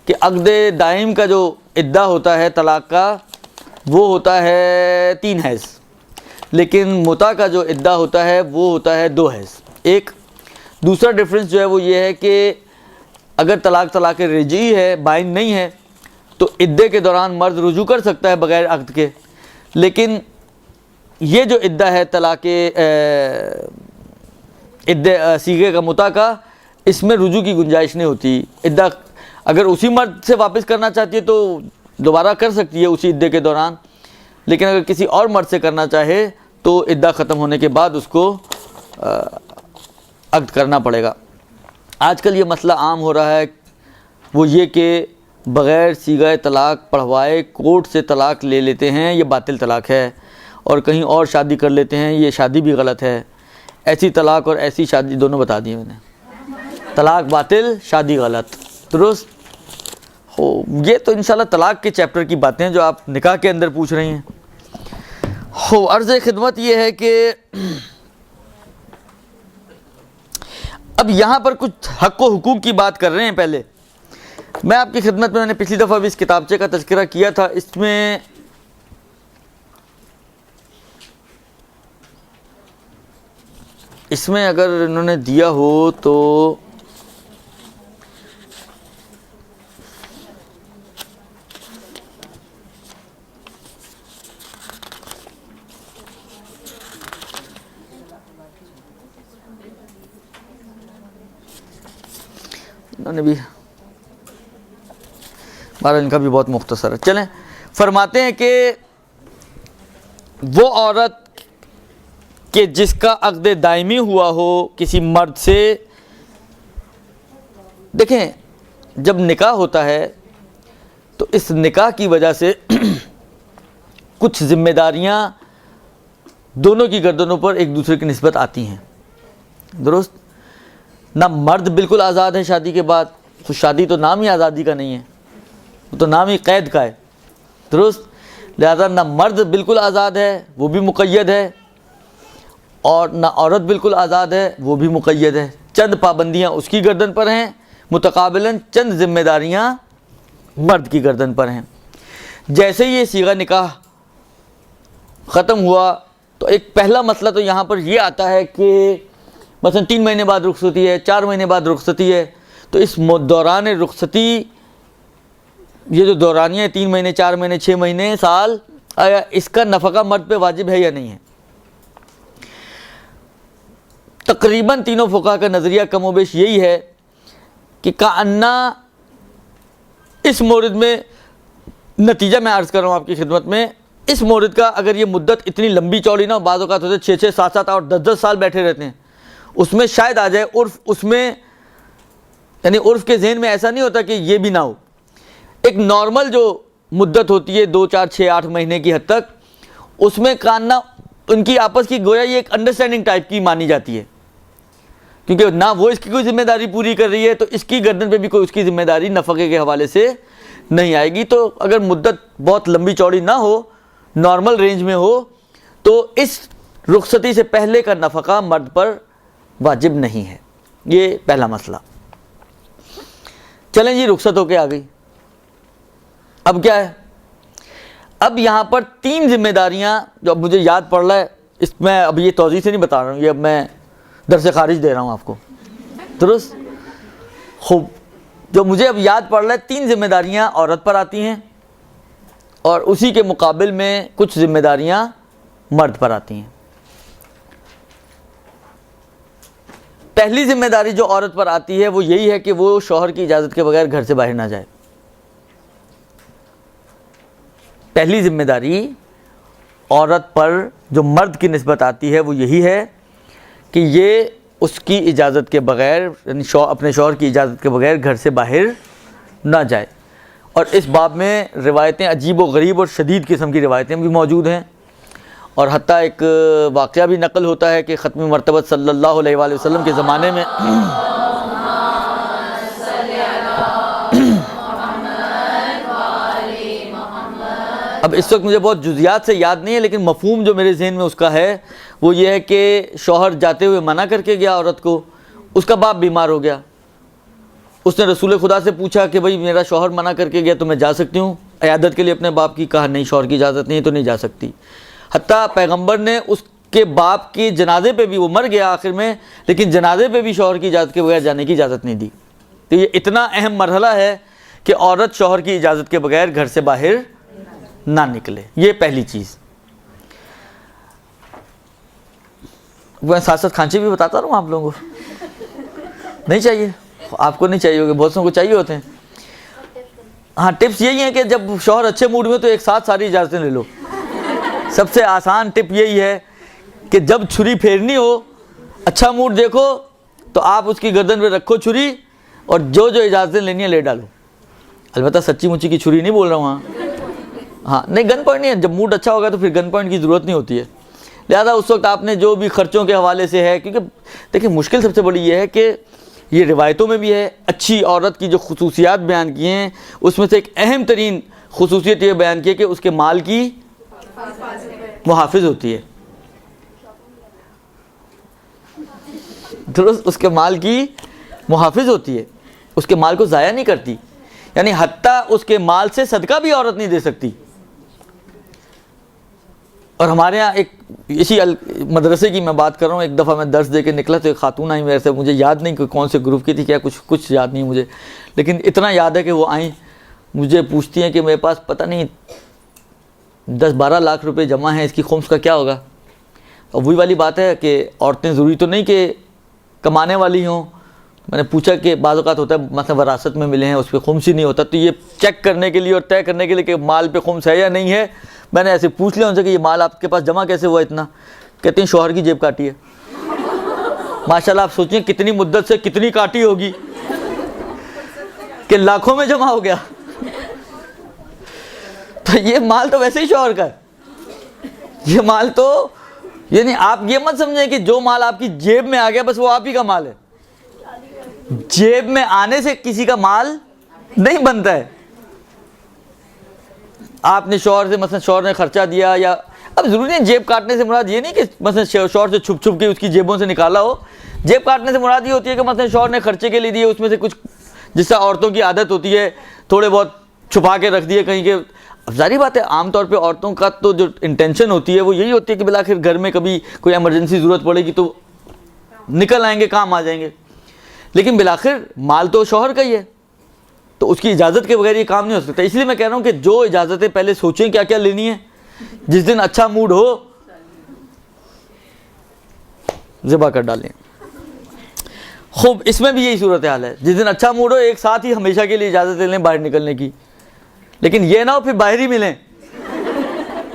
کہ عقد دائم کا جو عدہ ہوتا ہے طلاق کا وہ ہوتا ہے 3 حیض، لیکن متع کا جو عدہ ہوتا ہے وہ ہوتا ہے 2 حیض. ایک دوسرا ڈفرنس جو ہے وہ یہ ہے کہ اگر طلاق رجعی ہے، بائن نہیں ہے، تو عدے کے دوران مرد رجوع کر سکتا ہے بغیر عقد کے. لیکن یہ جو عدہ ہے طلاق عدے صیغے کا متع کا، اس میں رجوع کی گنجائش نہیں ہوتی. عدہ اگر اسی مرد سے واپس کرنا چاہتی ہے تو دوبارہ کر سکتی ہے اسی عدے کے دوران، لیکن اگر کسی اور مرد سے کرنا چاہے تو عدہ ختم ہونے کے بعد اس کو عقد کرنا پڑے گا. آج کل یہ مسئلہ عام ہو رہا ہے وہ یہ کہ بغیر صیغہ طلاق پڑھوائے کورٹ سے طلاق لے لیتے ہیں، یہ باطل طلاق ہے، اور کہیں اور شادی کر لیتے ہیں، یہ شادی بھی غلط ہے. ایسی طلاق اور ایسی شادی دونوں بتا دیے میں نے. طلاق باطل، شادی غلط. درست ہو. یہ تو انشاءاللہ طلاق کے چیپٹر کی باتیں ہیں جو آپ نکاح کے اندر پوچھ رہی ہیں. ہو عرض خدمت یہ ہے کہ اب اب یہاں پر کچھ حق و حقوق کی بات کر رہے ہیں. پہلے میں آپ کی خدمت میں نے پچھلی دفعہ بھی اس کتابچے کا تذکرہ کیا تھا. اس میں اگر انہوں نے دیا ہو تو انہوں نے بھی بارہ ان کا بھی بہت مختصر ہے. چلیں فرماتے ہیں کہ وہ عورت کہ جس کا عقد دائمی ہوا ہو کسی مرد سے. دیکھیں جب نکاح ہوتا ہے تو اس نکاح کی وجہ سے کچھ ذمہ داریاں دونوں کی گردنوں پر ایک دوسرے کی نسبت آتی ہیں. درست؟ نہ مرد بالکل آزاد ہے شادی کے بعد، تو شادی تو نام ہی آزادی کا نہیں ہے، وہ تو نام ہی قید کا ہے. درست؟ لہذا نہ مرد بالکل آزاد ہے وہ بھی مقید ہے، اور نہ عورت بالکل آزاد ہے وہ بھی مقید ہے. چند پابندیاں اس کی گردن پر ہیں، متقابلاً چند ذمہ داریاں مرد کی گردن پر ہیں. جیسے ہی یہ صیغہ نکاح ختم ہوا تو ایک پہلا مسئلہ تو یہاں پر یہ آتا ہے کہ مثلا 3 مہینے بعد رخصتی ہے، 4 مہینے بعد رخصتی ہے، تو اس دوران رخصتی یہ جو دورانیہ ہے 3 مہینے 4 مہینے 6 مہینے سال، آیا اس کا نفقہ مرد پہ واجب ہے یا نہیں ہے؟ تقریباً تینوں فقہا کا نظریہ کم و بیش یہی ہے کہ کأنہ اس مورد میں نتیجہ میں عرض کر رہا ہوں آپ کی خدمت میں، اس مورد کا اگر یہ مدت اتنی لمبی چوڑی نہ ہو، بعض اوقات ہوتے 6 7 اور 10 سال بیٹھے رہتے ہیں، اس میں شاید آ جائے عرف، اس میں یعنی عرف کے ذہن میں ایسا نہیں ہوتا کہ یہ بھی نہ ہو. ایک نارمل جو مدت ہوتی ہے 2 4 6 8 مہینے کی حد تک، اس میں کاننا ان کی آپس کی گویا یہ ایک انڈرسٹینڈنگ ٹائپ کی مانی جاتی ہے، کیونکہ نہ وہ اس کی کوئی ذمہ داری پوری کر رہی ہے تو اس کی گردن پہ بھی کوئی اس کی ذمہ داری نفقے کے حوالے سے نہیں آئے گی. تو اگر مدت بہت لمبی چوڑی نہ ہو، نارمل رینج میں ہو، تو اس رخصتی سے پہلے کا نفقہ مرد پر واجب نہیں ہے. یہ پہلا مسئلہ. چلیں جی رخصت ہو کے آ گئی، اب کیا ہے؟ اب یہاں پر 3 ذمہ داریاں جو اب مجھے یاد پڑ رہا ہے، اس میں اب یہ توضیح سے نہیں بتا رہا ہوں، یہ اب میں در سے خارج دے رہا ہوں آپ کو. درست؟ خوب. جو مجھے اب یاد پڑ رہا ہے 3 ذمہ داریاں عورت پر آتی ہیں اور اسی کے مقابل میں کچھ ذمہ داریاں مرد پر آتی ہیں. پہلی ذمہ داری جو عورت پر آتی ہے وہ یہی ہے کہ وہ شوہر کی اجازت کے بغیر گھر سے باہر نہ جائے. پہلی ذمہ داری عورت پر جو مرد کی نسبت آتی ہے وہ یہی ہے کہ یہ اس کی اجازت کے بغیر یعنی اپنے شوہر کی اجازت کے بغیر گھر سے باہر نہ جائے. اور اس باب میں روایتیں عجیب و غریب اور شدید قسم کی روایتیں بھی موجود ہیں، اور حتیٰ ایک واقعہ بھی نقل ہوتا ہے کہ ختم مرتبت صلی اللہ علیہ وآلہ وسلم کے زمانے میں اب اس وقت مجھے بہت جزیات سے یاد نہیں ہے، لیکن مفہوم جو میرے ذہن میں اس کا ہے وہ یہ ہے کہ شوہر جاتے ہوئے منع کر کے گیا عورت کو، اس کا باپ بیمار ہو گیا، اس نے رسول خدا سے پوچھا کہ بھئی میرا شوہر منع کر کے گیا تو میں جا سکتی ہوں عیادت کے لیے اپنے باپ کی؟ کہا نہیں، شوہر کی اجازت نہیں تو نہیں جا سکتی. حتیٰ پیغمبر نے اس کے باپ کے جنازے پہ بھی، وہ مر گیا آخر میں، لیکن جنازے پہ بھی شوہر کی اجازت کے بغیر جانے کی اجازت نہیں دی. تو یہ اتنا اہم مرحلہ ہے کہ عورت شوہر کی اجازت کے بغیر گھر سے باہر نہ نکلے. یہ پہلی چیز. میں ساتھ ساتھ کھانچے بھی بتاتا رہا ہوں آپ لوگوں کو، نہیں چاہیے آپ کو، نہیں چاہیے ہوگا، بہت سو کو چاہیے ہوتے ہیں. ہاں ٹپس یہی ہیں کہ جب شوہر اچھے موڈ میں تو ایک ساتھ ساری اجازتیں لے لو. سب سے آسان ٹپ یہی ہے کہ جب چھری پھیرنی ہو، اچھا موڈ دیکھو تو آپ اس کی گردن پہ رکھو چھری، اور جو اجازتیں لینی ہیں لے ڈالو. البتہ سچی مچی کی چھری نہیں بول رہا ہوں، ہاں نہیں گن پوائنٹ نہیں ہے. جب موڈ اچھا ہوگا تو پھر گن پوائنٹ کی ضرورت نہیں ہوتی ہے. لہذا اس وقت آپ نے جو بھی خرچوں کے حوالے سے ہے، کیونکہ دیکھیں مشکل سب سے بڑی یہ ہے کہ یہ روایتوں میں بھی ہے، اچھی عورت کی جو خصوصیات بیان کی ہیں اس میں سے ایک اہم ترین خصوصیت یہ بیان کی ہے کہ اس کے مال کی محافظ ہوتی ہے. درست اس کے مال کی محافظ ہوتی ہے، اس کے مال کو ضائع نہیں کرتی، یعنی حتیٰ اس کے مال سے صدقہ بھی عورت نہیں دے سکتی۔ اور ہمارے ہاں ایک اسی مدرسے کی میں بات کر رہا ہوں، ایک دفعہ میں درس دے کے نکلا تو ایک خاتون آئی میرے سے، مجھے یاد نہیں کہ کون سے گروپ کی تھی، کیا کچھ یاد نہیں مجھے، لیکن اتنا یاد ہے کہ وہ آئیں مجھے پوچھتی ہیں کہ میرے پاس پتہ نہیں 10-12 لاکھ روپے جمع ہیں، اس کی خمس کا کیا ہوگا؟ اور وہی والی بات ہے کہ عورتیں ضروری تو نہیں کہ کمانے والی ہوں۔ میں نے پوچھا کہ بعض اوقات ہوتا ہے مثلا وراثت میں ملے ہیں اس پہ خمس ہی نہیں ہوتا، تو یہ چیک کرنے کے لیے اور طے کرنے کے لیے کہ مال پہ خمس ہے یا نہیں ہے، میں نے ایسے پوچھ لیا ان سے کہ یہ مال آپ کے پاس جمع کیسے ہوا اتنا؟ کہتے ہیں شوہر کی جیب کاٹی ہے۔ ماشاءاللہ آپ سوچیں کتنی مدت سے کتنی کاٹی ہوگی کہ لاکھوں میں جمع ہو گیا۔ تو یہ مال تو ویسے ہی شوہر کا ہے، یہ مال تو یعنی آپ یہ مت سمجھیں کہ جو مال آپ کی جیب میں آ گیا بس وہ آپ ہی کا مال ہے، جیب میں آنے سے کسی کا مال نہیں بنتا ہے۔ آپ نے شوہر سے مثلا شوہر نے خرچہ دیا، یا اب ضروری نہیں جیب کاٹنے سے مراد یہ نہیں کہ مثلا شوہر سے چھپ چھپ کے اس کی جیبوں سے نکالا ہو، جیب کاٹنے سے مراد یہ ہوتی ہے کہ مثلا شوہر نے خرچے کے لیے دیے، اس میں سے کچھ جس سے عورتوں کی عادت ہوتی ہے تھوڑے بہت چھپا کے رکھ دیے کہیں کہ، ظاہری بات ہے عام طور پہ عورتوں کا تو جو انٹینشن ہوتی ہے وہ یہی ہوتی ہے کہ بالآخر گھر میں کبھی کوئی ایمرجنسی ضرورت پڑے گی تو نکل آئیں گے، کام آ جائیں گے، لیکن بالآخر مال تو شوہر کا ہی ہے، تو اس کی اجازت کے بغیر یہ کام نہیں ہو سکتا۔ اس لیے میں کہہ رہا ہوں کہ جو اجازتیں پہلے سوچیں کیا کیا لینی ہے، جس دن اچھا موڈ ہو ذبح کر ڈالیں۔ خوب اس میں بھی یہی صورتحال ہے، جس دن اچھا موڈ ہو ایک ساتھ ہی ہمیشہ کے لیے اجازت لے لیں باہر نکلنے کی، لیکن یہ نہ ہو پھر باہر ہی ملیں۔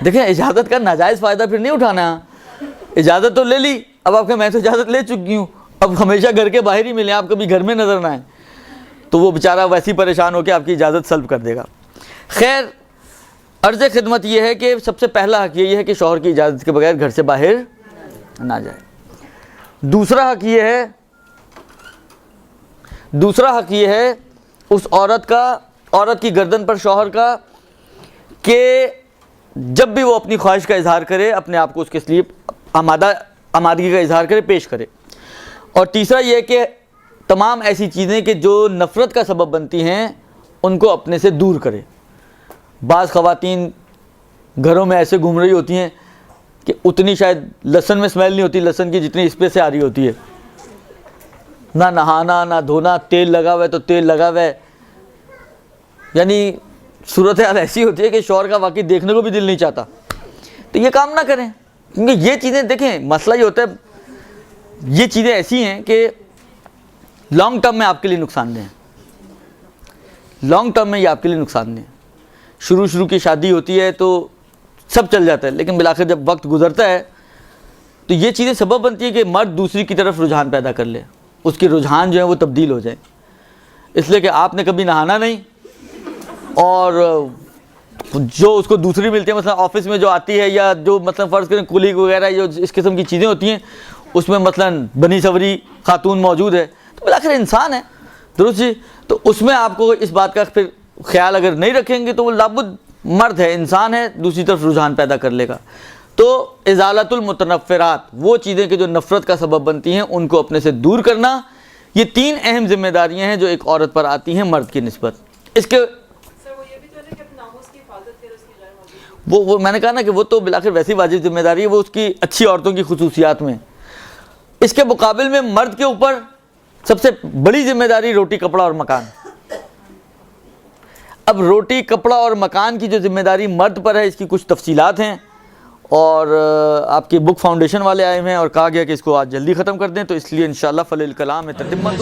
دیکھیں اجازت کا ناجائز فائدہ پھر نہیں اٹھانا ہے، اجازت تو لے لی، اب آپ کہ میں تو اجازت لے چکی ہوں، اب ہمیشہ گھر کے باہر ہی ملیں، آپ کبھی گھر میں نظر نہ آئیں، تو وہ بیچارہ ویسی پریشان ہو کے آپ کی اجازت سلب کر دے گا۔ خیر عرض خدمت یہ ہے کہ سب سے پہلا حق یہ ہے کہ شوہر کی اجازت کے بغیر گھر سے باہر نہ جائے۔ دوسرا حق یہ ہے اس عورت کی گردن پر شوہر کا کہ جب بھی وہ اپنی خواہش کا اظہار کرے اپنے آپ کو اس کے لیے آمادگی کا اظہار کرے، پیش کرے۔ اور تیسرا یہ کہ تمام ایسی چیزیں کہ جو نفرت کا سبب بنتی ہیں ان کو اپنے سے دور کرے۔ بعض خواتین گھروں میں ایسے گھوم رہی ہوتی ہیں کہ اتنی شاید لہسن میں اسمیل نہیں ہوتی لہسن کی جتنی اس پہ سے آ رہی ہوتی ہے، نہ نہانا نہ دھونا، تیل لگا ہوا ہے تو تیل لگا ہوا ہے، یعنی صورتحال ایسی ہوتی ہے کہ شوہر کا واقعی دیکھنے کو بھی دل نہیں چاہتا۔ تو یہ کام نہ کریں، کیونکہ یہ چیزیں دیکھیں مسئلہ یہ ہوتا ہے، یہ چیزیں ایسی ہیں کہ لانگ ٹرم میں آپ کے لیے نقصان دہ ہیں، لانگ ٹرم میں یہ آپ کے لیے نقصان دہ ہیں۔ شروع کی شادی ہوتی ہے تو سب چل جاتا ہے، لیکن بالآخر جب وقت گزرتا ہے تو یہ چیزیں سبب بنتی ہیں کہ مرد دوسری کی طرف رجحان پیدا کر لے، اس کے رجحان جو ہیں وہ تبدیل ہو جائیں، اس لیے کہ آپ نے کبھی نہانا نہیں، اور جو اس کو دوسری ملتی ہے مثلا آفس میں جو آتی ہے، یا جو مثلا فرض کریں کولیگ وغیرہ جو اس قسم کی چیزیں ہوتی ہیں اس میں مثلا بنی سوری خاتون موجود ہے، تو بالآخر انسان ہے، درست جی، تو اس میں آپ کو اس بات کا پھر خیال اگر نہیں رکھیں گے تو وہ لابد مرد ہے، انسان ہے، دوسری طرف رجحان پیدا کر لے گا۔ تو ازالت المتنفرات، وہ چیزیں کہ جو نفرت کا سبب بنتی ہیں ان کو اپنے سے دور کرنا، یہ 3 اہم ذمہ داریاں ہیں جو ایک عورت پر آتی ہیں مرد کی نسبت۔ اس کے وہ میں نے کہا نا کہ وہ تو بالآخر ویسی واجب ذمہ داری ہے، وہ اس کی اچھی عورتوں کی خصوصیات میں۔ اس کے مقابل میں مرد کے اوپر سب سے بڑی ذمہ داری روٹی کپڑا اور مکان۔ اب روٹی کپڑا اور مکان کی جو ذمہ داری مرد پر ہے اس کی کچھ تفصیلات ہیں، اور آپ کی بک فاؤنڈیشن والے آئے ہوئے ہیں اور کہا گیا کہ اس کو آج جلدی ختم کر دیں، تو اس لیے انشاءاللہ فل الکلام میں تتمت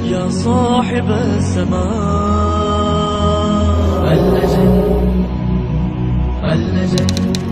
يا صاحب السماء اللجن